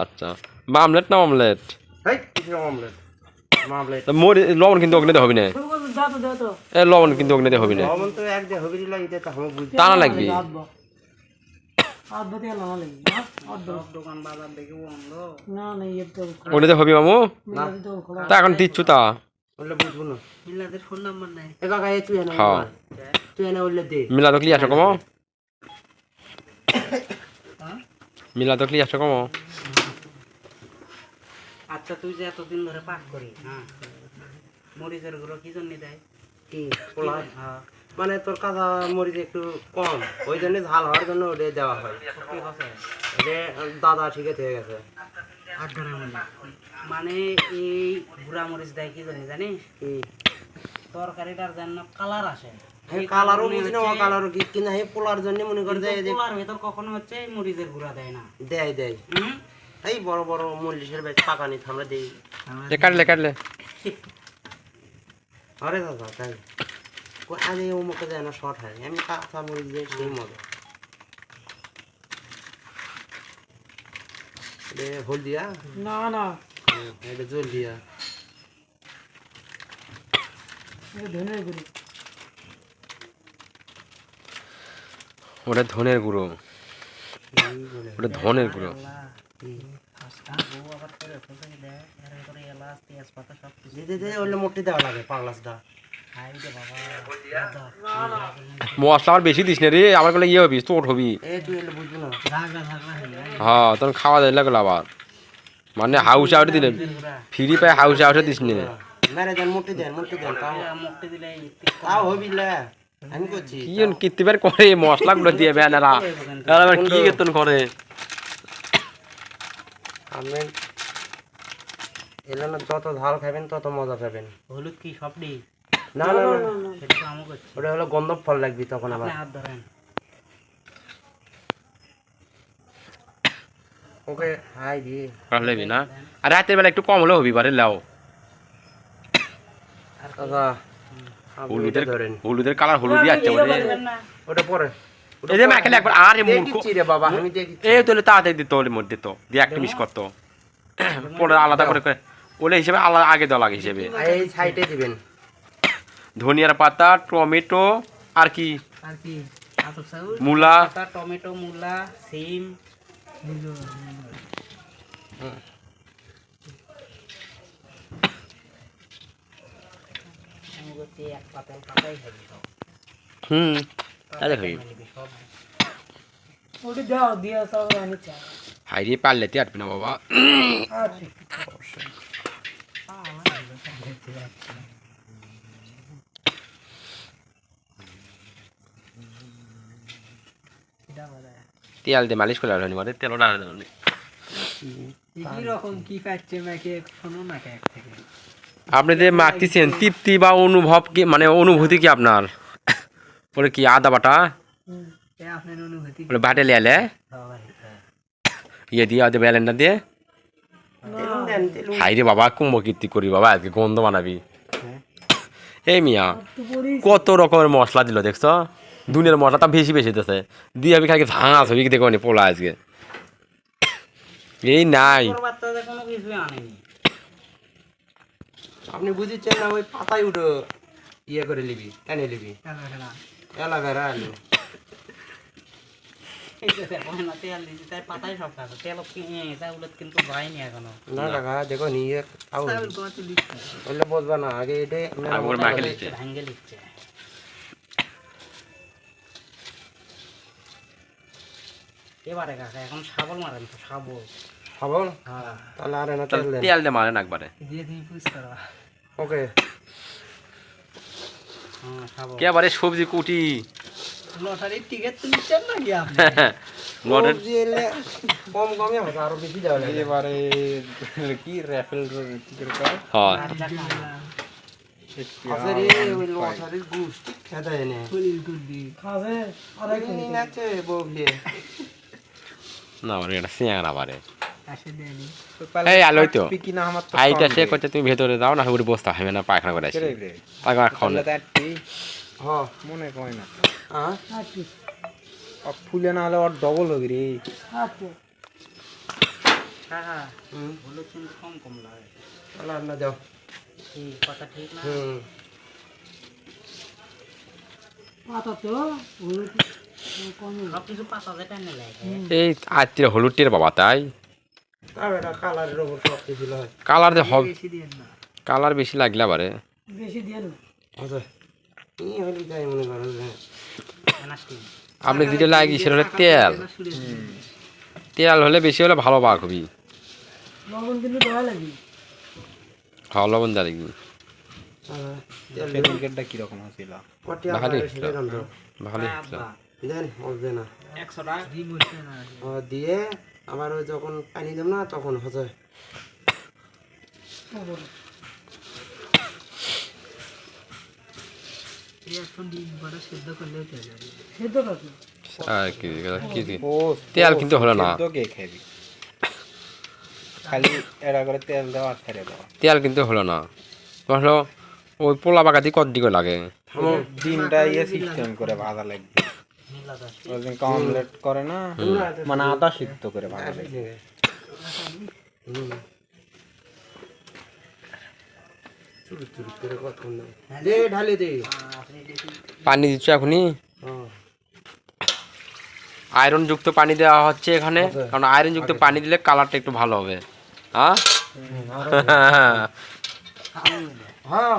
Speaker 2: আচ্ছা মামলেট না অমলেট
Speaker 1: এই কিসের আমলেট আমলেট
Speaker 2: লবণ কিন্তু অগ্নিতে হবে না এ লবণ কিন্তু অগ্নিতে হবে না
Speaker 1: লবণ তো এক দে হবিরি লাগিতে তা আমি বুঝি
Speaker 2: তা না লাগবে
Speaker 4: দোকান বাজার দেখে বন্ধ
Speaker 2: অগ্নিতে হবে মামু তা এখন দিচ্ছু তা
Speaker 1: বললে বুঝবো না
Speaker 4: মিলাদের ফোন নাম্বার নাই
Speaker 1: এ কাকা এ তুই এনে
Speaker 2: হ্যাঁ
Speaker 1: তুই এনে বললে দে
Speaker 2: মিলা তো ক্লিয়ার কমো মিলা তো ক্লিয়ার কমো
Speaker 4: আচ্ছা তুই যে এতদিন ধরে পাক করি হ্যাঁ মরিচের গুঁড়ো কি জন্য দেয়
Speaker 1: কি পোলা
Speaker 4: হ্যাঁ
Speaker 1: মানে তোর কাঁচা মরিচ একটু কম ওই জন্য ঝাল হওয়ার জন্য ওটা দেওয়া হয়
Speaker 4: কি আছে
Speaker 1: যে দাদা ঠিক হয়ে গেছে
Speaker 4: মানে এই গুঁড়া মরিচ দেয় কি জানি জানিস
Speaker 1: কি
Speaker 4: তরকারিটার জন্য কালার আসে
Speaker 1: কালারও বুঝি না কালারও কি কিনা হে পোলার জন্য মনে করে দেয় যে
Speaker 4: পোলার ভেতর কখনো হচ্ছে এই মরিচের গুঁড়া দেয় না
Speaker 1: দেয় দেয়
Speaker 4: হুম?
Speaker 1: এই বড় বড় মল্লিশের বেশ পাকা নিতে আমরা দিই
Speaker 2: কাটলে কাটলে
Speaker 1: আরে দাদা তাই আরে ও মুখে যায় না শর্ট হয় আমি কাঁচা মরিচ দিয়ে সেই মজা হলদিয়া
Speaker 4: না না
Speaker 1: এটা জল দিয়া
Speaker 4: ধনের গুঁড়ি
Speaker 2: ওটা ধনের গুঁড়ো ওটা ধনের গুঁড়ো
Speaker 1: দে দে ওলে মোটে দেওয়া লাগে পাগলাসটা
Speaker 2: মশলা আর বেশি দিস না রে আমার গুলো ইয়ে হবি চোট হবি
Speaker 1: এ তুই এলে বুঝবো না
Speaker 2: হ্যাঁ তখন খাওয়া যায় লাগলো আবার মানে হাউস আউটে দিলে ফ্রি পায় হাউস আউটে দিস নে
Speaker 1: মেরে দেন মোটে দেন তাও তাও হবি লে আমি করছি
Speaker 2: কি কীর্তিবার করে মশলাগুলো দিয়ে বেনারা আবার কি কেতন করে
Speaker 1: আমি এলে না যত ঝাল খাবেন তত মজা পাবেন
Speaker 4: হলুদ কি সব নেই
Speaker 1: না না না
Speaker 4: সেটা তো আমও করছি
Speaker 1: ওটা হলো গন্ধব ফল লাগবে তখন আবার
Speaker 4: আপনি হাত ধরেন
Speaker 1: ওকে হাই দি
Speaker 2: লেবি না আর রাতের বেলা একটু কম হলেও হবি পারে লাও
Speaker 1: দাদা
Speaker 2: হলুদের
Speaker 1: ধরেন
Speaker 2: হলুদের কালার হলুদই আছে ওরে
Speaker 1: ওটা পরে
Speaker 2: এই যে মাইকেল একবার আরে মূর্খ
Speaker 1: দেখিচ্ছি রে বাবা আমি দেখি
Speaker 2: এই তোলে তাড়াতাড়ি দিত ওর মধ্যে তো দিয়ে একটা মিস করতো পরে আলাদা করে করে ওলে হিসেবে আলাদা আগে দেওয়া লাগে হিসেবে
Speaker 1: এই সাইডে দিবেন
Speaker 2: ধনিয়ার পাতা টমেটো আর কি
Speaker 4: আর কি আতপ চাউল
Speaker 2: মূলা
Speaker 4: পাতা টমেটো মূলা সিম এক পাতাল পাতাই খাবি সব
Speaker 2: হুম তাহলে খাবি
Speaker 4: ওটি দাও দিয়া সব আমি চা
Speaker 2: হাইরে পারলে তে আটবি না বাবা। তেল দিয়ে মালিশ করে রাখনি মানে তেল ওটা আপনি যে মাখতেছেন তৃপ্তি বা অনুভব কি মানে অনুভূতি কি আপনার বলে কি আদা বাটা বলে বাটে লিয়ালে ইয়ে দিয়ে আদে ব্যালেন্ডার দিয়ে
Speaker 1: তেলুন দেন তেলুন
Speaker 2: হাইরে বাবা কুম্ভ কীর্তি করি বাবা আজকে গন্ধ বানাবি এই মিয়া কত রকমের মশলা দিল দেখছো দুনিয়ার মশলাটা বেশি বেশি দিতেছে দিয়ে আমি খাই ভাঙা ছবি দেখো নি পোলা আজকে এই নাই
Speaker 4: বাচ্চাদের কোনো কিছুই আনেনি।
Speaker 1: আপনি বুঝিচ্ছেন না ওই পাতায় উঠো ইয়ে করে নিবি টেনে নিবি অ্যালোভেরা আলু
Speaker 4: এই যে দেখো না তেল দিয়েছি তাই পাতায় সব খাবে তেল চাউলত কিন্তু যায়নি এখনো।
Speaker 1: না টাকা দেখো নি ইয়ে আউল
Speaker 4: চাউল তোমার লিখছে
Speaker 1: বললে বুঝবা না আগে এটা
Speaker 2: আগুন মাখে লিখছে
Speaker 4: ভাঙ্গে লিখছে। এবারে কাকা এখন শাবল মারেন তো শাবল।
Speaker 1: খাবল
Speaker 4: হ্যাঁ
Speaker 1: তাহলে আর না তেল দেন
Speaker 2: তেল দিয়ে মারেন একবারে
Speaker 4: দিয়ে দিয়ে পুষ করবা।
Speaker 1: ওকে
Speaker 4: হ্যাঁ শাবল
Speaker 2: কে আবার সবজি কুটি
Speaker 4: লটারির টিকিট তো নিচ্ছেন নাকি আপনি?
Speaker 2: লটের
Speaker 1: সবজি এলে কম কমই হবে আরো বেশি দেওয়া লাগে
Speaker 5: এবারে কি র্যাফেল টিকেট কর
Speaker 2: হয়
Speaker 1: আছে রে ওই লটারির গুষ্টি খেতে এনে কিনি নাচে বউলিয়ে
Speaker 2: না মানে এটা সিয়ার আবারে
Speaker 4: আসে দেয়নি।
Speaker 2: এই আলোই তো
Speaker 5: কিনা আমার তো
Speaker 2: আইটা সে করছে তুমি ভেতরে যাও না উপরে বসতে হবে না পায়খানা করে আসি
Speaker 5: রে
Speaker 2: পায়খানা খাও না
Speaker 1: হ
Speaker 5: মনে কয় না
Speaker 1: হ্যাঁ
Speaker 5: ফুলে না হলে ওর ডবল হবে রে
Speaker 4: কাকা
Speaker 1: হুম
Speaker 4: হলুদ কিন্তু কম কম লাগে।
Speaker 1: তাহলে আর না যাও
Speaker 4: ঠিক কথা ঠিক না?
Speaker 1: হুম
Speaker 4: সব কিছু পাতাতে টেনে লাগে।
Speaker 2: এই আত্মীয় হলুদের বাবা তাই
Speaker 1: আর এটা কালারের ওপর সব কিছু হয়
Speaker 2: কালার যে হবে
Speaker 4: বেশি দিয়ে না।
Speaker 2: কালার বেশি লাগলে আবারে
Speaker 1: আচ্ছা এই হলি তাই মনে করো যে
Speaker 4: এনাস্টি
Speaker 2: আপনি যেটা লাগি সেটা হলো তেল তেল হলে বেশি হলে ভালো পাক হবি হ্যাঁ লবণ দেওয়া লাগবি
Speaker 5: টিকেটটা কিরকম হয়েছিল
Speaker 1: কটি
Speaker 2: ভালোই
Speaker 1: আপনার সেটা জানতো
Speaker 2: ভালোই
Speaker 1: দেন হবে না
Speaker 4: 100 টাকা দিয়ে বসে না।
Speaker 1: ও দিয়ে আবার ওই যখন পানি দেব না তখন হচ্ছে
Speaker 4: এখন ডিম বড় সিদ্ধ করলে তেল হবে।
Speaker 2: আর কি কি
Speaker 5: ও
Speaker 2: তেল কিন্তু হলো না
Speaker 5: তো কে খাবি খালি এরা করে তেল দেওয়া আর ছেড়ে দেওয়া
Speaker 2: তেল কিন্তু হলো না হলো ওই পোলা বাগাতি কত দিকে লাগে
Speaker 5: ডিমটা ইয়ে সিস্টেম করে ভাজা লাগবে
Speaker 4: নীলা দাস
Speaker 5: ওই দিন অমলেট করে না মানে আদা সিদ্ধ করে ভাজা লাগবে
Speaker 1: চুরি চুরি করে কত দে ঢালি দে
Speaker 2: পানি দিচ্ছ এখনই
Speaker 1: হ্যাঁ
Speaker 2: আয়রন যুক্ত পানি দেওয়া হচ্ছে এখানে কারণ আয়রন যুক্ত পানি দিলে কালারটা একটু ভালো হবে হ্যাঁ
Speaker 1: হ্যাঁ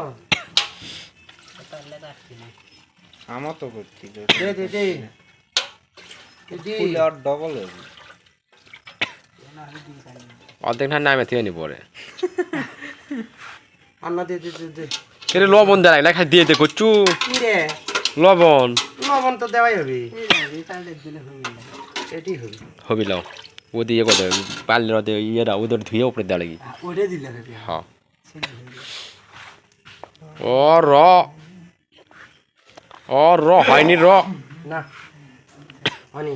Speaker 4: তাহলে রাখছি না।
Speaker 5: আমার তো করছি
Speaker 1: দে দে দে দে
Speaker 5: ফুলে আর ডবল হবে
Speaker 2: অর্ধেক না নামে থেকে নি পরে
Speaker 1: আন্না দে দে দে দে
Speaker 2: এটা লবণ দেওয়া লাগলে খাই দিয়ে দে করছু
Speaker 1: কি রে
Speaker 2: লবণ
Speaker 1: লবণ তো দেওয়াই হবে
Speaker 4: এই তাহলে দিলে হবে না।
Speaker 1: এটি হবে
Speaker 2: হবি লাও ও দিয়ে কত পারলে ওদের ইয়েরা ওদের ধুয়ে উপরে দেওয়া লাগি
Speaker 1: ওটা দিলে হবে
Speaker 2: হ্যাঁ ও র হয়নি র
Speaker 1: না হনি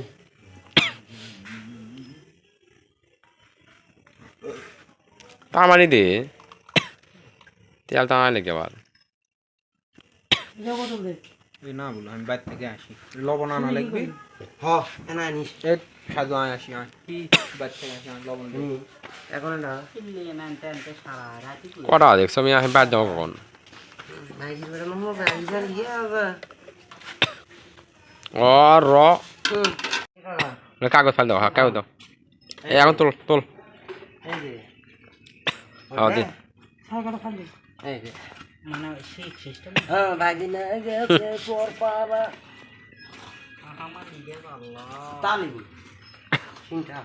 Speaker 2: তামানি দে তেল তামানি লেগে আবার
Speaker 5: এই না বলো আমি বাইরে থেকে আসি লবণ আনা লাগবে
Speaker 1: হ এনা আনিস
Speaker 5: এই সাজু আয় আসি আয় কি বাইরে থেকে আসি আমি লবণ দেবো।
Speaker 1: এখন না
Speaker 4: কিনলে নানতে আনতে সারা রাতি পুরো।
Speaker 2: কটা দেখছো আমি এখন বাদ যাবো কখন
Speaker 1: নাইজির বেড়ানো হলো নাইজির ইয়ে হবে
Speaker 2: ও র কাগজ ফাল দাও হ্যাঁ কাগজ দাও এই এখন তোল তোল
Speaker 1: এই যে
Speaker 2: হ্যাঁ দে
Speaker 1: এই যে
Speaker 4: মানে সেই সিস্টেম
Speaker 1: হ্যাঁ ভাগিনা গেছে পর পারা
Speaker 4: আমার নিজের আল্লাহ
Speaker 1: তালিবু চিন্তা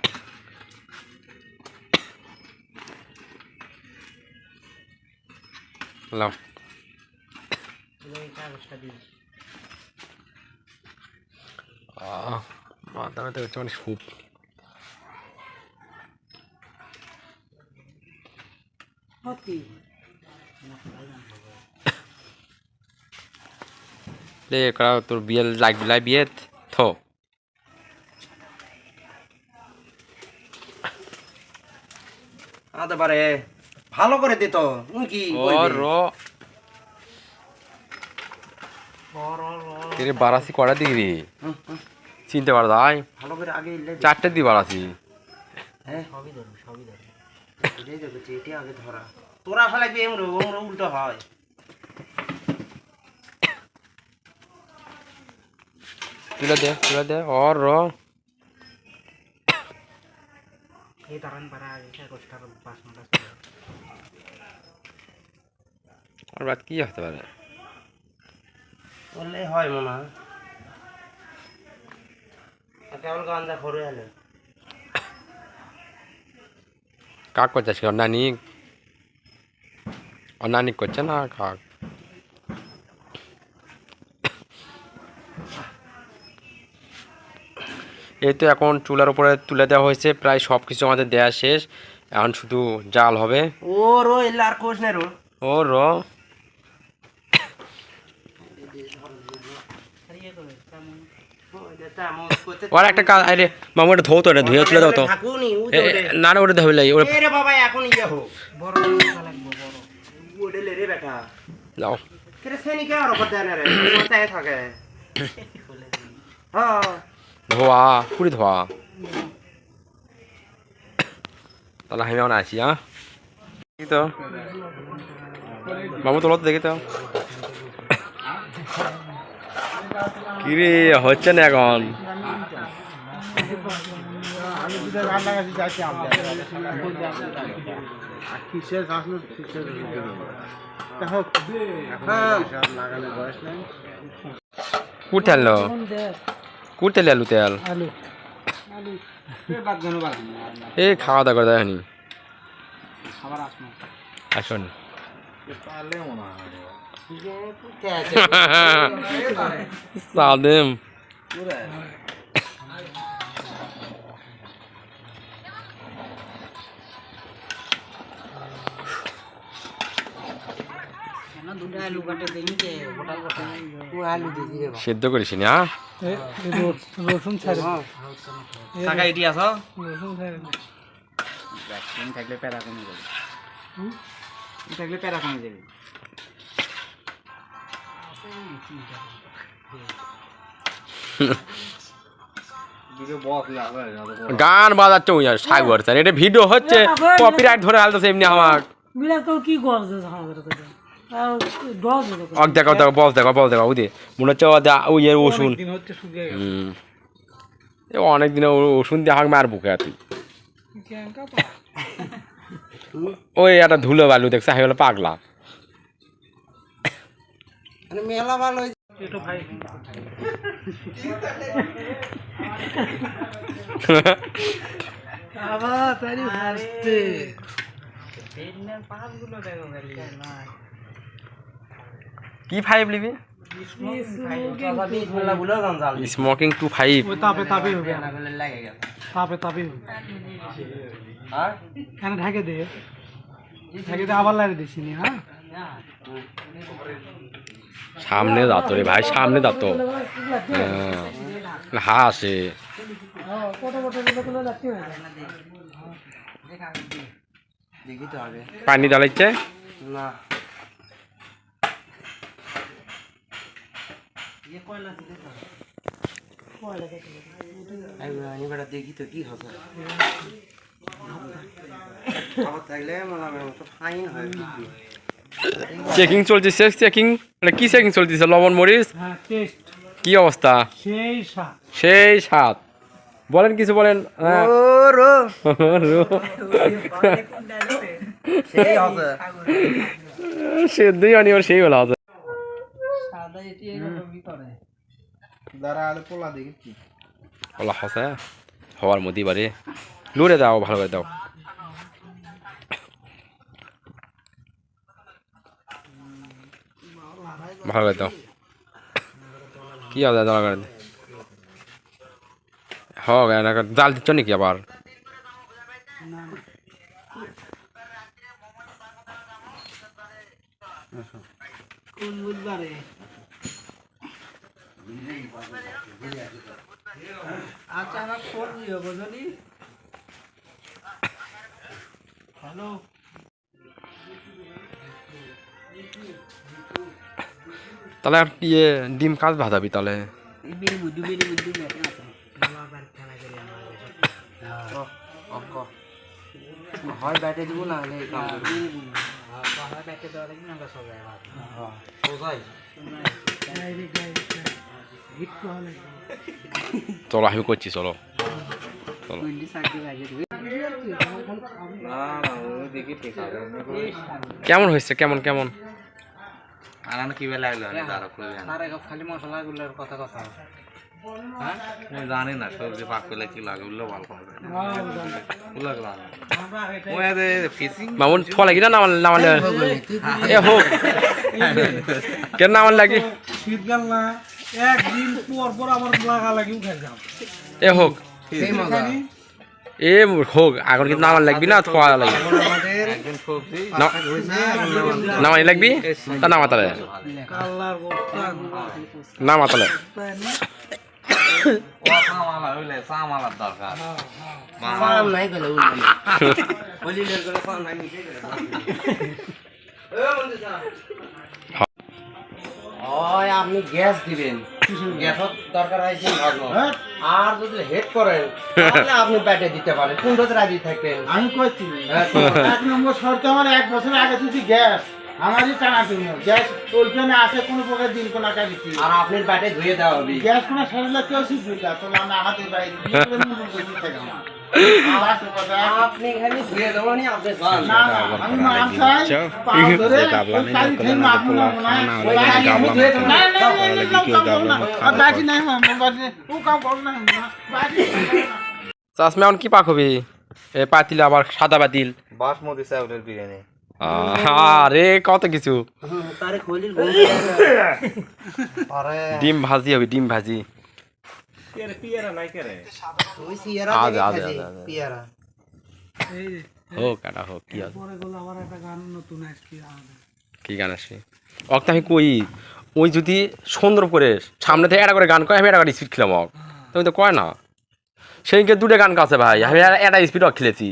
Speaker 2: লাও
Speaker 4: এই কাগজটা দিই
Speaker 2: মাথা ব্যথা হচ্ছে মানে খুব
Speaker 4: হতি
Speaker 2: লে করা তোর বিয়ে লাগবে বিয়ে থো
Speaker 1: আতে পারে ভালো করে দিত কি
Speaker 2: ও রো তেরে বারাসি কটা দিবি চিনতে পারো দাই
Speaker 1: ভালো করে আগে ইলে
Speaker 2: 4টে দি বারাসি
Speaker 1: হ্যাঁ
Speaker 4: সবই ধরবি সবই ধরবি
Speaker 1: এই দেখো এটি আগে ধরা তোরা ফেলে কি এমরো উল্টো হয়
Speaker 2: তুলে দে और रो
Speaker 4: এই দাঁড়ান পারা আগে কাগজটার 5 মিনিট
Speaker 2: और बात কি হতে পারে
Speaker 1: বললে হয় মনে হয় কেমন গান্দা খরে হলে
Speaker 2: কাক করছিস অনানি করছে না কাক এই তো এখন চুলার উপরে তুলে দেওয়া হয়েছে প্রায় সব কিছু আমাদের দেওয়া শেষ এখন শুধু জাল হবে
Speaker 1: ও রো এলে আর কোষ না রো
Speaker 2: ও র ওর একটা কাজ আরে মামু এটা ধো তো এটা ধুয়ে তুলে দাও তো
Speaker 1: ঠাকুনি
Speaker 2: না না ওটা ধুবে লাই ওটা
Speaker 1: রে বাবা এখন ইয়ে হোক
Speaker 4: বড় লাগবে বড়
Speaker 1: ওডেলে রে বেটা
Speaker 2: যাও
Speaker 1: কেরে সেনি কে আর করতে না রে মাথায় থাকে হ্যাঁ
Speaker 2: ধোয়া পুরি ধোয়া তাহলে আমি এখন আসি হ্যাঁ দেখি তো মামু তোলো তো দেখি তো কিরে হচ্ছে না এখন
Speaker 5: আমি দুটো গান লাগাচ্ছি যাচ্ছি আমরা কিসের আসলো কিসের হোক
Speaker 1: হ্যাঁ
Speaker 5: লাগানোর বয়স নেই
Speaker 2: কুট তেলো কুট তেলে আলু তেল
Speaker 4: আলু
Speaker 2: এই খাওয়া দাওয়া করে দেয়নি
Speaker 4: খাবার আসনো
Speaker 2: আসুন
Speaker 5: পারলে মনে হয়
Speaker 2: সাদেম
Speaker 4: না দুটো আলু কাটে দেই কে গোটাল গোটাল
Speaker 1: তুই আলু দিবি রে
Speaker 2: সেদ্ধ করিস না
Speaker 4: রসুন ছাড়ে
Speaker 1: টাকা এটি আসো
Speaker 4: রসুন ছাড়ে ভ্যাকসিন থাকলে প্যারা কমে যাবে থাকলে প্যারা কমে যাবে
Speaker 2: গান বাজাচ্ছে ওই সাগর স্যার এটা ভিডিও হচ্ছে কপিরাইট ধরে হালতেছে এমনি আমার
Speaker 4: কি করছে আমাদের
Speaker 2: দেখো বস দেখো ওই মনে হচ্ছে ওই এর ওষুধ অনেক দিন ওষুধ দিয়ে হাঁক মার বুকে তুই ওই একটা ধুলো বালু দেখছে হয়ে গেলো পাগলা
Speaker 1: মেলা ভালো
Speaker 4: আবার তারি ভাসতে
Speaker 2: কি 5 লিবি স্মোকিং 25
Speaker 4: তাপে তাপে হবে তাপে তাপে হবে এখানে ঢাকে দে আবার লাগে দিছি নি হ্যাঁ
Speaker 2: সামনে যাতো রে ভাই সামনে যাতো হাসে
Speaker 1: দেখি তো আগে
Speaker 2: পানি ঢালাইছে
Speaker 1: না এবার দেখি তো কি হবে আবার থাকলে মনে হয় ফাইন হয়
Speaker 2: চেকিং চলছে চেকিং কি চেকিং চলতেছে লবণ মরিচ
Speaker 4: হ্যাঁ টেস্ট
Speaker 2: কি অবস্থা
Speaker 4: সেই স্বাদ
Speaker 2: সেই স্বাদ বলেন কিছু বলেন
Speaker 1: ও রো
Speaker 2: সেই হবে সেদ্ধই অনিবার সেই বলা হবে
Speaker 4: সাদা এটি এরকমই করে
Speaker 5: দাঁড়া আলে পোলা দেখি
Speaker 2: বলা হসে হওয়ার মধ্যে বারে লুড়ে দাও ভালো করে দাও ভালো করে দাও কি হবে দাও করে হোক জাল দিচ্ছ নাকি আবার
Speaker 1: কোন বুধবারে আচ্ছা আমার ফোন দিও বুঝলি হ্যালো
Speaker 2: তাহলে আর ইয়ে ডিম কাজ ভাজাবি তাহলে
Speaker 4: বিড়ি বুদ্ধি
Speaker 1: হয় ব্যাটে দিব না হলে
Speaker 4: ব্যাটে দেওয়া লাগবে না সবাই
Speaker 1: সোজাই
Speaker 2: চলো আমি করছি চলো চলো কেমন হয়েছে কেমন কেমন
Speaker 3: আনান কি বেলা লাগলো
Speaker 4: খালি মশলাগুলোর কথা কথা
Speaker 3: জানি না সবজি পাক করলে কি লাগে উল্লো ভালো হবে ফিসিং
Speaker 2: মামুন ফল লাগি না নামালে এ হোক কেন নামান লাগি
Speaker 5: শীতকাল না একদিন পর পর আমার লাগা লাগিও খাই যাও
Speaker 2: এ হোক
Speaker 1: সেই মজা
Speaker 2: এ হোক এখন কিন্তু নামান লাগবি না থোয়া লাগবে
Speaker 1: আমাদের
Speaker 3: একদিন সবজি
Speaker 2: নামানি লাগবি তা নামাতালে
Speaker 5: কালার গোস্তা
Speaker 2: নামাতালে
Speaker 3: সামালা হইলে সামালার দরকার
Speaker 1: সাম নাই গেলে বলিলের করে সাম নাই মিশে গেলে এ বন্ধু স্যার ওই আপনি গ্যাস দিবেন গ্যাসের দরকার আছে ভালো আর যদি হেড করেন তাহলে আপনি ব্যাটে দিতে পারেন কোনটাতে রাজি থাকবেন
Speaker 5: আমি কইছি
Speaker 1: হ্যাঁ,
Speaker 5: এক নম্বর শর্ত আমার 1 বছর আগে যদি গ্যাস আমারই টানা তুমি গ্যাস ওইখানে আসে কোনো প্রকার দিন কোন টাকা দিচ্ছি
Speaker 1: আর আপনি ব্যাটে ধুয়ে দেওয়া হবে
Speaker 5: গ্যাস কোনো সারলে কেউ শিখবে না তো আমি আমাদের বাইরে
Speaker 1: আপনি খালি ধুয়ে দেবো নি আপনি যান
Speaker 5: না না আমি মাপ চাই পাও ধরে কালি খেয়ে মাপ না ওই আমি ধুয়ে দেব না না না আর বাকি নাই বাকি ও কাম করব না বাকি
Speaker 2: চাষমে এখন কি পাক হবে এ পাতিল আবার সাদা পাতিল
Speaker 3: বাসমতি চাউলের বিরিয়ানি
Speaker 2: আরে কত কিছু
Speaker 1: তারে খলিল আরে
Speaker 2: ডিম ভাজি হবে ডিম ভাজি
Speaker 1: ওই সিয়ারা
Speaker 2: আজ,
Speaker 1: থেকে
Speaker 2: আজ,
Speaker 1: খাইছে,
Speaker 2: আজ, আজ।
Speaker 1: পিয়ারা
Speaker 2: হোক কাটা হোক কি আছে
Speaker 5: পরে গেল আবার একটা গান নতুন আসছে
Speaker 2: কি গান আসে অক্তা আমি কই ওই যদি সুন্দর করে সামনে থেকে একটা করে গান কয় আমি একটা করে স্পিড খেলাম অক তুমি তো কয় না সেইকে দুটো গান কাছে ভাই আমি একটা স্পিড খেলেছি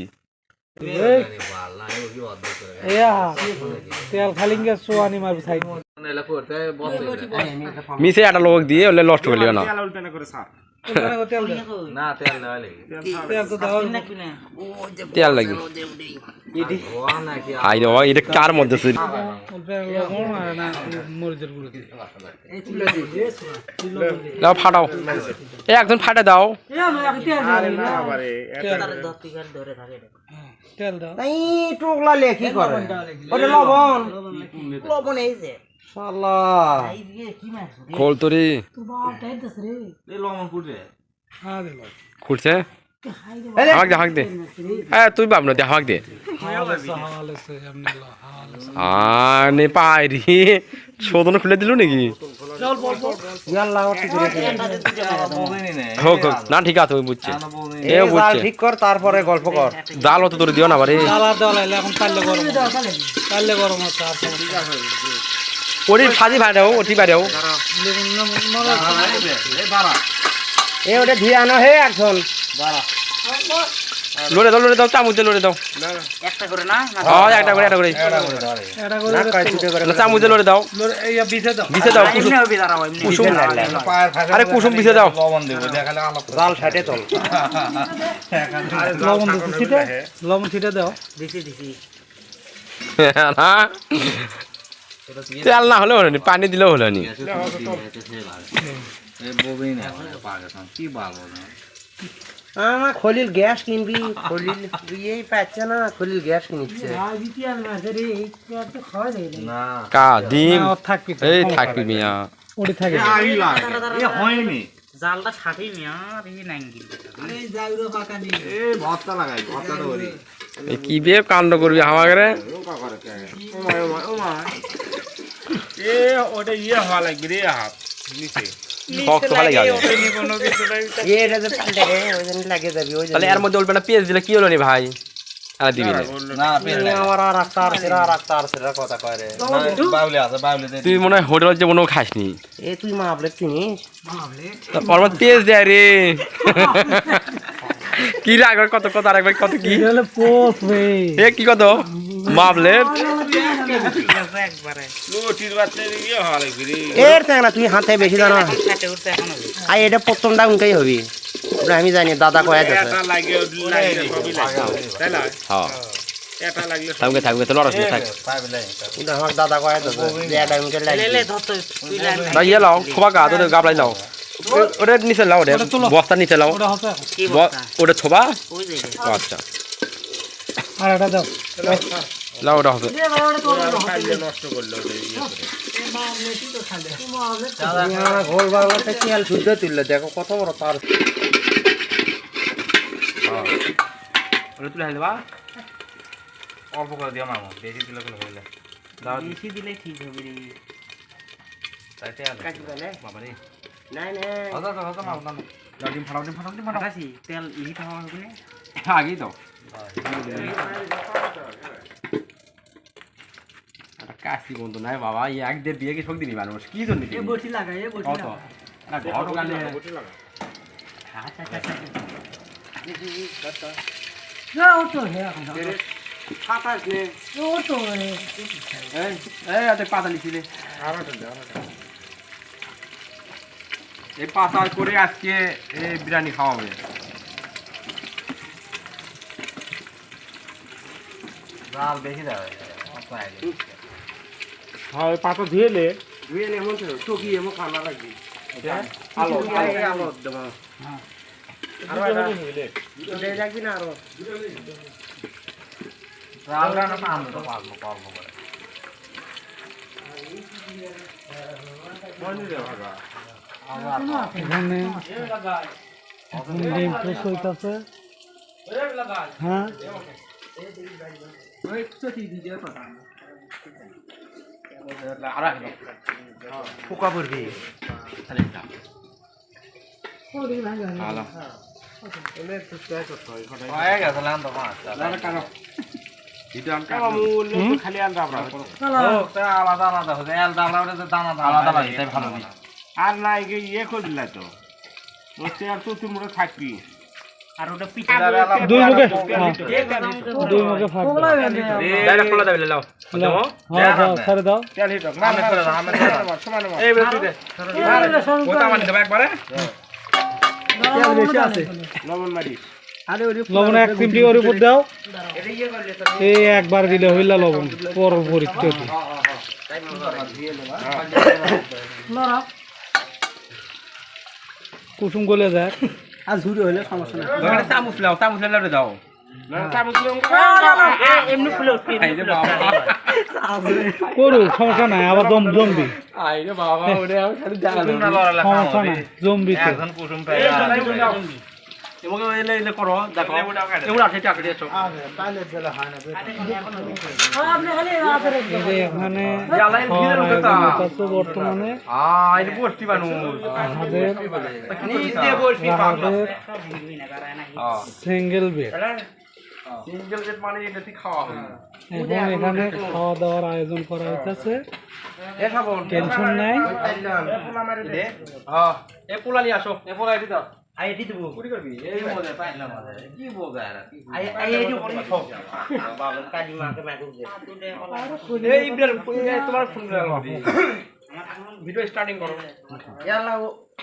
Speaker 5: তেল খালিঙ্গে সোয়ানি মারবি সাইড
Speaker 2: মিশে একটা লোক দিয়ে ওলে লস্ট করলিও না
Speaker 5: তেল দে
Speaker 3: না তেল দেওয়া লাগে
Speaker 5: তেল তো দাও
Speaker 2: তেল লাগবে হাই রে বাবা এটা কার মধ্যে ছিল
Speaker 5: লবণ আর না মরিচের গুঁড়ো দিয়ে
Speaker 2: দাও ফাটাও এ একজন ফাটা দাও
Speaker 5: তেল দাও
Speaker 1: নাই টোকলা লে কি করে ওটা লবণ
Speaker 4: লবণ এই যে
Speaker 1: শালা
Speaker 2: খোল তোরে
Speaker 3: এই লবণ কুটে
Speaker 5: হ্যাঁ দিল
Speaker 2: খুঁড়ছে হাঁক দে হ্যাঁ তুই বাপ না দে হাঁক দে
Speaker 5: হাওয়ালে সে এমনি হাওয়ালে
Speaker 2: নে পাই রে শোধন খুলে দিল নাকি
Speaker 1: ইয়াল্লা ওটি করে দে
Speaker 2: হোক হোক না ঠিক আছে ওই বুঝছে
Speaker 1: এ
Speaker 2: এও
Speaker 1: জাল
Speaker 2: বুঝছে
Speaker 1: ঠিক কর তারপরে গল্প কর
Speaker 2: জাল অত তোরে দিও না বারে
Speaker 5: আলাদা দেওয়া লাগলে এখন কাললে গরম হচ্ছে আর ঠিক আছে
Speaker 2: ওটি সাজি ভাড়াও ওটি ভাড়াও
Speaker 1: এ ওটা ধুয়ে আনো হে একজন
Speaker 2: লড়ে দাও চামচ দিয়ে লড়ে দাও
Speaker 4: একটা করে না
Speaker 2: হ্যাঁ একটা করে
Speaker 5: এটা
Speaker 1: না
Speaker 5: করে
Speaker 1: কয় ছুটে করে
Speaker 2: না চামচ দিয়ে লড়ে দাও
Speaker 5: এই বিছে দাও
Speaker 2: বিছে দাও কুসুম
Speaker 4: এমনি হবে দাঁড়াও এমনি
Speaker 2: কুসুম
Speaker 3: পায়ের ফাঁকা
Speaker 2: আরে কুসুম বিছে দাও
Speaker 3: লবণ দেবো দেখালে আলাপ
Speaker 1: জাল ছাটে চল
Speaker 5: লবণ দিছি ছিটে লবণ ছিটে দাও
Speaker 4: দিছি দিছি
Speaker 2: না তেল না হলেও হলো নি পানি দিলেও হলো নি
Speaker 3: ববিন পাকিস্তান কি ভালো
Speaker 1: আমার খলিল গ্যাস কিনবি খলিল দিয়েই পাচ্ছে না খলিল গ্যাস কিনছে
Speaker 3: না
Speaker 2: কা ডিম
Speaker 5: থাকবি
Speaker 2: এই থাকবি মিয়া
Speaker 5: ওটি থাকে
Speaker 3: এ হয়নি
Speaker 4: জালটা ছাটি মিয়া এই নাঙ্গি
Speaker 3: এ ভর্তা লাগাই ভর্তাটা করি
Speaker 2: এই কি বে কাণ্ড করবি আমাকে রে
Speaker 3: ও মা ও মা
Speaker 5: এ ওটা ইয়ে হওয়া লাগবে রে হাত নিচে
Speaker 2: শক্ত ভালো লাগে
Speaker 5: ওঠেনি কোনো কিছু নাই
Speaker 1: এটা যে পাল্টে রে ওই জন্য লাগে যাবি ওই
Speaker 2: তাহলে এর মধ্যে অল্প না পেঁয়াজ দিলে কি হলো নি ভাই আর দিবি না
Speaker 1: জন্য আমার আর রাখতে আর সেরা কথা কয় রে
Speaker 2: তুই মনে হয় হোটেল যে মনে খাসনি
Speaker 1: এ তুই মাবলে চিনিস
Speaker 2: ওর মধ্যে পেঁয়াজ দেয় রে কি রে একবার কত কত আর একবার কত কি এ কি কত মাবলেট
Speaker 4: একবারে
Speaker 5: লোটির বাচ্চা ইয়ে হওয়া লাগবে রে
Speaker 1: এর থেকে না তুই হাতে বেশি জানো
Speaker 4: খাটে উঠতে এখন হবে
Speaker 1: আর এটা প্রথমটা উনকাই হবি ওটা আমি জানি দাদা কয়া দিয়েছে
Speaker 5: এটা লাগে সবই লাগে তাই না
Speaker 2: হ্যাঁ
Speaker 5: এটা লাগলে
Speaker 2: থাকবে থাকবে তো লড়াস থাক
Speaker 1: কিন্তু আমার দাদা কয়া দিয়েছে যে এটা উনকে
Speaker 4: লে
Speaker 1: লাগে
Speaker 4: লে ধর তো তুই লাইন
Speaker 2: না ইয়ে লাও ছোবা গা তোদের গাবলাই লাও ওটা নিচে লাও ওটা বস্তা নিচে লাও
Speaker 4: কি বলতা
Speaker 2: ওটা ছোবা
Speaker 4: ওই যে
Speaker 2: ও আচ্ছা লাও ওটা হবে
Speaker 5: খাইলে নষ্ট করলো ওটা ইয়ে করে
Speaker 1: ঘোল বাংলাতে খেয়াল শুদ্ধ তুললে দেখো কত বড় তার
Speaker 2: ওটা তুলে হাইলে বা অল্প করে দিও মামা বেশি দিলে কোনো হইলে
Speaker 4: বেশি দিলে ঠিক হবে রে
Speaker 2: তাইতে আর
Speaker 1: কাটি বলে
Speaker 2: বাবা রে
Speaker 1: নাই নাই
Speaker 2: হদা হদা মাও না ডিম ফাটাও
Speaker 4: ফাটাছি তেল ইটা হওয়া হবে না
Speaker 2: আগেই দাও কাশি বন্ধু নাই বাবা এই এক দেড় বিয়ে কি শোক দিনি মানুষ কি জন্য দিবি
Speaker 4: বটি লাগাই বটি
Speaker 2: কত না ঘর গালে
Speaker 4: আচ্ছা আচ্ছা
Speaker 1: ফাটাস নে
Speaker 2: এই আতে পাতা লিখি দে এই পাতা করে আজকে এই বিরিয়ানি খাওয়া হবে
Speaker 1: রাল বেশি দাও
Speaker 5: হ্যাঁ পাতা ধুয়েলে
Speaker 1: ধুয়ে নে মন তো কি এমন খানা লাগবে
Speaker 2: আলো
Speaker 1: আলো দেব আরো এটা লাগবে না আরো রাল রান্না পাম তো পাবো করে
Speaker 5: মনে রে বাবা
Speaker 6: এখানে ডিম টোস্ট হইতাছে হ্যাঁ
Speaker 1: পোকা পড়বি
Speaker 5: খালি আলাদা আর না ইয়ে করে দিলা তো বসে আর তুই মোড়ে থাকবি
Speaker 4: আর ওটা পিঠা
Speaker 6: দুই মুখে দুই মুখে ফাট দাও
Speaker 2: ডাইরেক্ট খোলা যাবে লাও
Speaker 6: হ্যাঁ দাও ছেড়ে দাও
Speaker 5: তেল হিট না না সমান
Speaker 2: এই বেশ তুই দে ওটা মানে দেব একবারে
Speaker 6: তেল বেশি আছে
Speaker 5: লবণ মারি
Speaker 6: লবণ এক চিমটি ওর উপর দাও এই একবার দিলে হইলা লবণ পরপরিতে কুসুম গলে যায় আর ঝুরি হইলে সমস্যা নাই
Speaker 2: ওখানে চামচ লাও দাও
Speaker 5: না চামচ লবণ
Speaker 4: এমনি ফুলে উঠবে
Speaker 2: এই রে বাবা
Speaker 6: করু সমস্যা নাই আবার জমবি
Speaker 2: আই রে বাবা ওরে আমি খালি জানা
Speaker 6: সমস্যা নাই জমবি তো
Speaker 5: এখন কুসুম পাই
Speaker 2: এমকে এলে করো দেখো এগুলো আছে টাকা দিয়েছো
Speaker 6: এই যে এখানে
Speaker 2: জ্বালাই ভিড়ের লোকে তা
Speaker 6: আছে বর্তমানে
Speaker 2: এই বস্তি মানুষ
Speaker 6: আমাদের
Speaker 2: নিজে বস্তি পাগল
Speaker 6: সিঙ্গেল বেড
Speaker 2: সিঙ্গেল জেট মানে এটা ঠিক খাওয়া হয়
Speaker 6: এবং এখানে খাওয়া দাওয়ার আয়োজন করা হইতাছে
Speaker 2: এ খাবো
Speaker 6: টেনশন নাই
Speaker 2: হ্যাঁ এ পোলালি আসো এ পোলাই দিতা
Speaker 1: আই এটি দেবো
Speaker 2: পুরি করবি এই মজা পাইলাম কি মজা আর
Speaker 1: আই এটি করে খাও বাবা কালি মাকে মাকে
Speaker 2: এই ইব্রাহিম তোমার ফোন ভিডিও স্টার্টিং করো
Speaker 1: ইয়ালা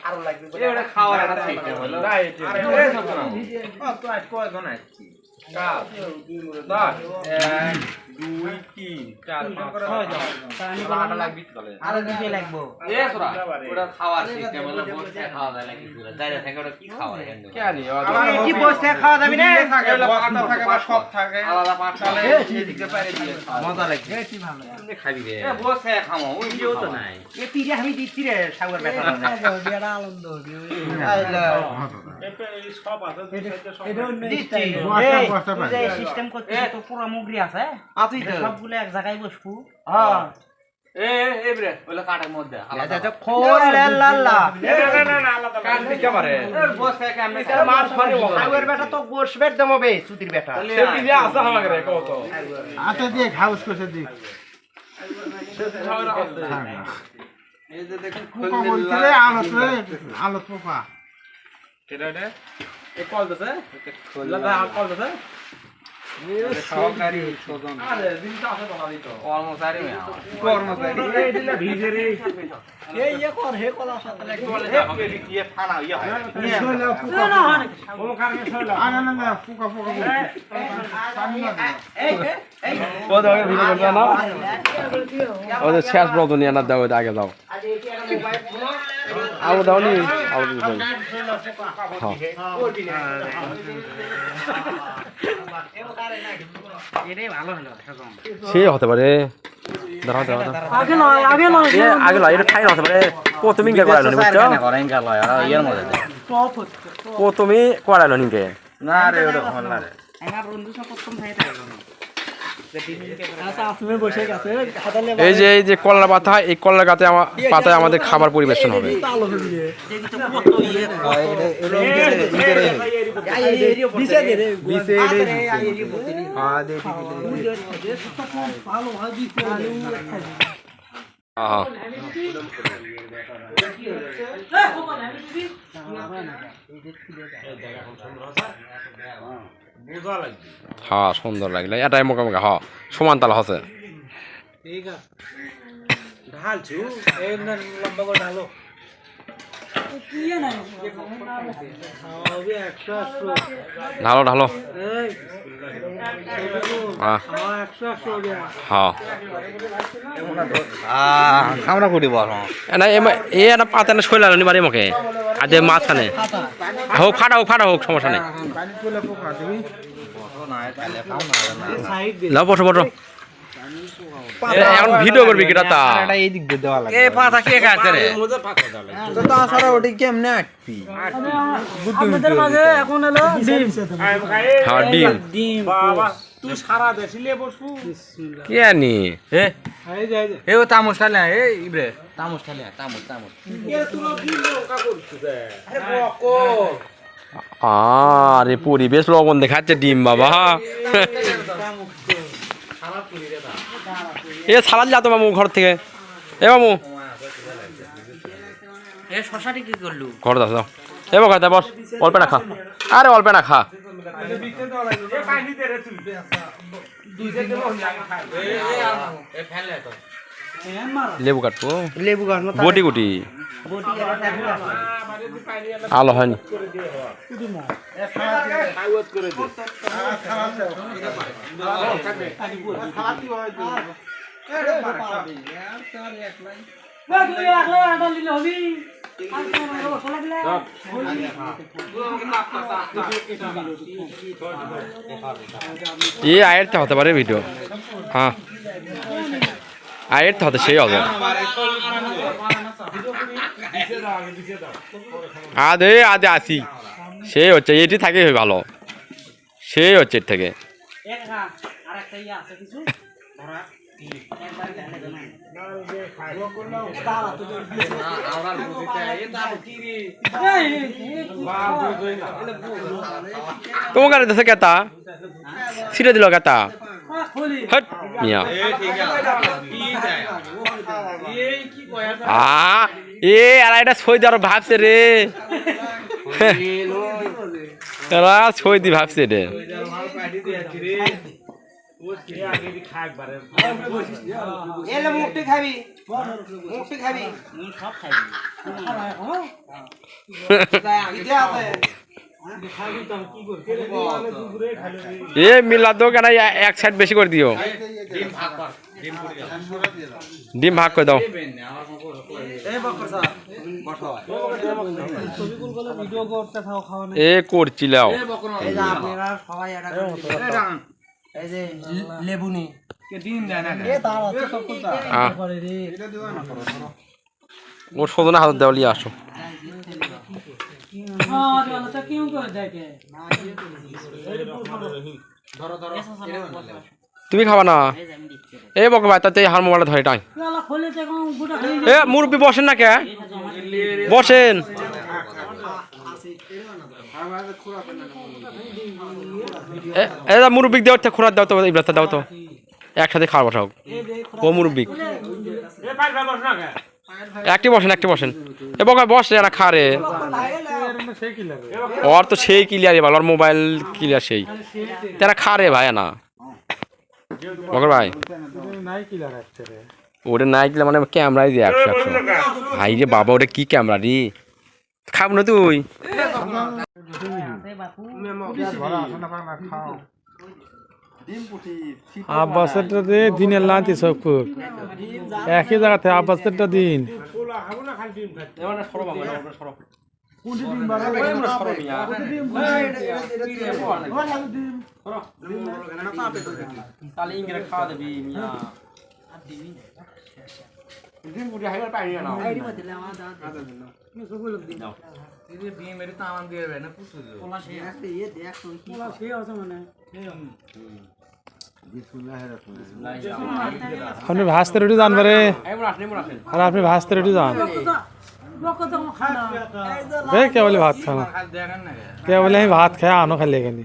Speaker 1: আরো লাগবে
Speaker 2: এটা খাওয়ার একটা সিস্টেম হলো রাইট
Speaker 5: তো আজ কয়জন আসছি
Speaker 2: কাপ 10 1 2 3 4 5 6 লাগবে তাহলে
Speaker 1: আরো দিতে লাগবো
Speaker 2: এ সোরা
Speaker 7: ওটা খাওয়ার সিস্টেম হলো বসে খাওয়া যায় নাকি দাঁড়িয়ে থেকে ওটা কি খাওয়া যায়
Speaker 2: কে জানি
Speaker 1: কি বসে খাওয়া যাবে না
Speaker 5: থাকে পাটা থাকে বা সব থাকে
Speaker 7: আলাদা পাঁচ
Speaker 5: তাহলে এদিকে পারে দিয়ে
Speaker 7: মজা লাগবে
Speaker 2: তুমি খাবি রে
Speaker 7: বসে খামো ওই ভিডিও তো নাই
Speaker 1: এ পিড়ে আমি দিচ্ছি রে সাগর বেটা আনন্দ
Speaker 5: সব আছে
Speaker 1: দিচ্ছি
Speaker 4: সিস্টেম করতে তো পুরো মুগরি আছে
Speaker 1: আতুই তো
Speaker 4: সবগুলো এক জায়গায় বসবো
Speaker 1: হ্যাঁ
Speaker 5: আচ্ছা দিয়ে ঘাউস করছে দিক পোকা বলছে রে আলত পোকা পোকা পোকা
Speaker 2: ওদের শেষ ব্রত নিয়ে না দাও আগে দাও আলু দাও নি আলু দাও সে হতে পারে দাঁড়াও দাঁড়াও আগে লয় এটা খাই না হতে পারে কত মিনিট করাইলো নি বুঝছো কত তুমি করাইলো নিকে এই যে কলার পাতা এই কলার পাতায় আমাদের খাবার পরিবেশন হবে হ্যাঁ সুন্দর লাগলে এটাই মোকামোকা হ্যাঁ সমান তালা হচ্ছে ঢালো ঢালো
Speaker 7: খামরা করি বল
Speaker 2: এ একটা পাতা না শৈলা নি বাড়ি মুখে আজ মাঝখানে হোক ফাটা হোক সমস্যা নেই লাও বসো বসো এখন ভিডিও করবি কিটা তা
Speaker 7: এই দিক দিয়ে দেওয়া লাগে এ পাতা কে কাটছে রে তো তাছাড়া ওটি কেমনে আটবি
Speaker 6: আমাদের মাঝে এখন হলো
Speaker 2: হ্যাঁ ডিম
Speaker 6: বাবা তুই সারা দেশিলে বসু
Speaker 2: কি আনি
Speaker 7: এ
Speaker 6: এই যাই
Speaker 7: এ ও তামুস খালে এ ইব্রে তামুস খালে তামুস
Speaker 6: এ তুই কি নৌকা করছিস আরে বকো
Speaker 2: আরে পরিবেশ লবণ দেখাচ্ছে ডিম বাবা এ সালাদ যা তো মামু ঘর থেকে এ মামু
Speaker 4: এ শশাটি কি করলু
Speaker 2: ঘর দাও এ বাবা দা বস অল্প না খা আরে অল্প না খা লেবু কাটবো
Speaker 1: লেবু গাছ না
Speaker 2: বটি গুটি আলো হয়নি আয়ের তো হতে পারে ভিডিও হ্যাঁ আয়ের তো হতে সেই হবে আদে আসি সেই হচ্ছে এটি থাকে ভালো সেই হচ্ছে এর থেকে তোমার দেশে কেতা ছিঁড়ে দিল কেতা হট মিয়া এ আর এটা ছই দি আরো ভাবছে রে এরা ছই দি ভাবছে রে
Speaker 1: মুখটি খাবি
Speaker 2: এ মিলা দো কেন এক সাইড বেশি করে দিও ডিম ভাগ করে দাও এ করছিলাও
Speaker 1: এই যে লেবু নি
Speaker 2: ওর সদনে হাত দেওয়া লিয়ে আসো তুমি খাবা না
Speaker 4: এই যে আমি দিচ্ছি
Speaker 2: এ বকে ভাই তাতে হার মোবাইলটা ধরে টাই এ মুরব্বী বসেন না কে বসেন মুরব্বী দেওয়ার খোরাক দাও তো ইব্রাহিম দাও তো একসাথে খাওয়া বসাও ও মুরব্বী একটি বসেন এ বকা বস রে না খা রে ওর তো সেই ক্লিয়ারই ভালো ওর মোবাইল ক্লিয়ার সেই তারা খা রে ভাই না বকর ভাই ওটা নাই কিলা মানে ক্যামেরাই দিয়ে 100 ভাই রে বাবা ওটা কি ক্যামেরা রে খাব না তুই
Speaker 6: আব্বাসেরটা দে দিনের লাঞ্চে সব কুক একই জায়গাতে আব্বাসেরটা দিন
Speaker 2: তাহলে ইংরেজি খাওয়া দেবি
Speaker 6: আপনি ভাজতে রুটি যান পারে আর আপনি ভাজতে রুটি যান কে বলে ভাত খানা কে বলে আমি ভাত খাই আনো খালি এখানে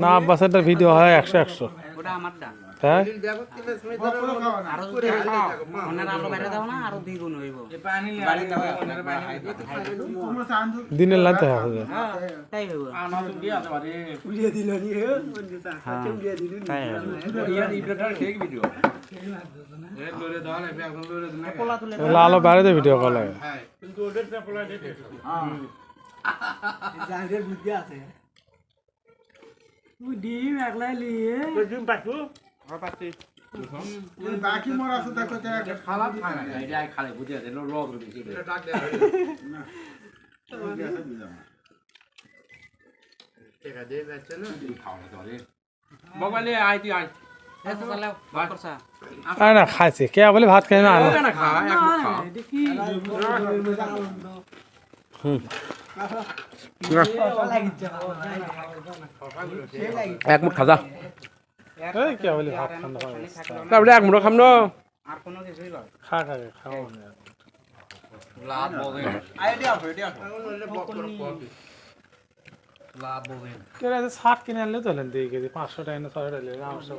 Speaker 6: না আব্বাসেরটা ভিডিও হয় 100
Speaker 4: ওটা আমারটা
Speaker 6: তাই
Speaker 4: আরো যদি ওনার আলো বাইরে দাও না আরো দ্বিগুণ হইব বাড়ি দাও ওনার পানি
Speaker 6: দিনের লাঞ্চে হবে
Speaker 4: তাই হইব
Speaker 6: আলো বাইরে ভিডিও কল
Speaker 5: বাকি মোর আছে দেখো খালা খানা
Speaker 7: খালে বুঝে আছে রোগ বেশি
Speaker 2: মোবাইলে আই তুই আই
Speaker 6: না খাইছে কে বলে ভাত খাই না
Speaker 2: না খা এক মুঠ খাজা
Speaker 6: কে বলে ভাত খান
Speaker 2: তারপরে এক মুঠ খাম না
Speaker 4: আর কোনো কিছুই লয়
Speaker 6: খা খাও
Speaker 7: লাভ বলে
Speaker 6: কে শাক কিনে আনলে চলেন 2 কেজি 500 টাকা না 600 টাকা আমার সব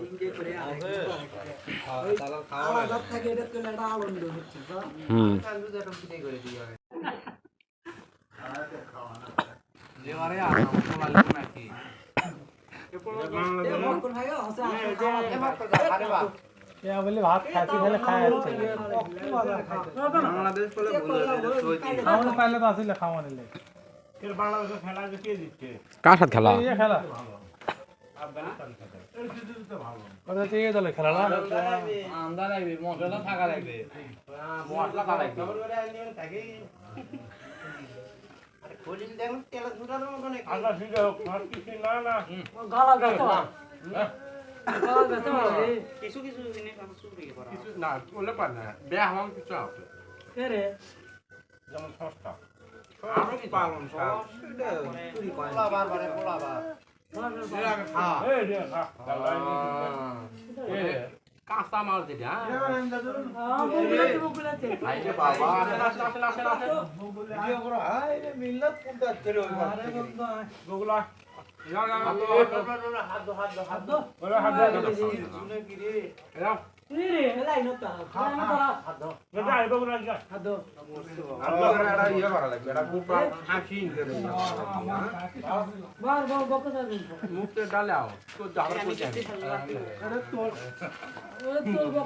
Speaker 6: কে বলে ভাত খাইছি খেলে খায়
Speaker 5: বাংলাদেশ বলে
Speaker 6: আমরা পাইলে তো আসলে খাওয়া নিলে
Speaker 5: বাংলাদেশের খেলা যে কে জিতছে
Speaker 2: কার সাথে খেলা
Speaker 6: এই খেলা কথা ঠিক আছে খেলা না
Speaker 7: আমদা লাগবে মশলা থাকা লাগবে মশলা থাকা লাগবে
Speaker 5: আল্লাহ ঠিক আছে আর কিছু না না
Speaker 4: কিছু কিছু জিনিস আছে চুরি করা
Speaker 5: কিছু না বলে পার না বেয়া হওয়ার কিছু আছে যেমন সস্তা আরো পালন শাক
Speaker 2: কাঁচা মাছ যেটা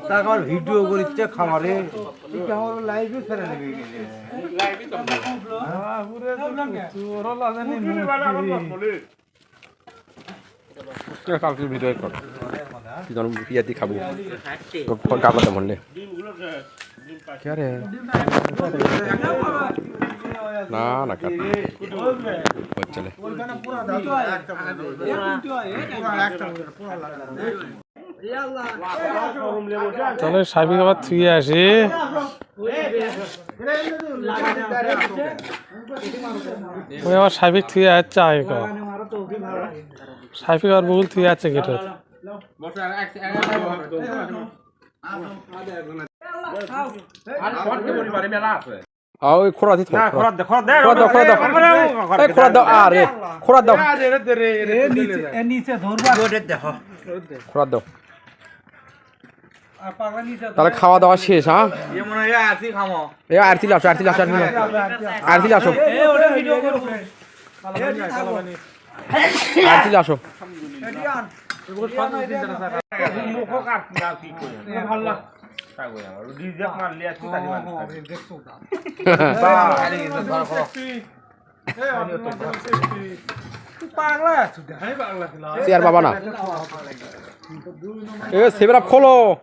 Speaker 5: তারপর ভিডিও করিচ্ছে খামারে আমার লাইভে ছেড়ে নেবে
Speaker 2: কালকে ভিডিও কর কি জানো ইয়াতি খাবো কাগজে মরলে কে রে না না কাট চলে
Speaker 6: চলে সাবিক আবার থুয়ে আসি ওই আবার সাবিক থুয়ে আসছে আগে সাইফি আর বগুল তুই আছে গেট
Speaker 2: ওই খোরা দিত খোরা দাও আরে খোরা দাও
Speaker 6: নিচে ধরবা
Speaker 1: দেখো
Speaker 2: খোরা দাও তাহলে খাওয়া দাওয়া শেষ হ্যাঁ এ আরতি লাসো আরতি লাসো চেয়ার বাবা না এ সেভেন আপ খোলো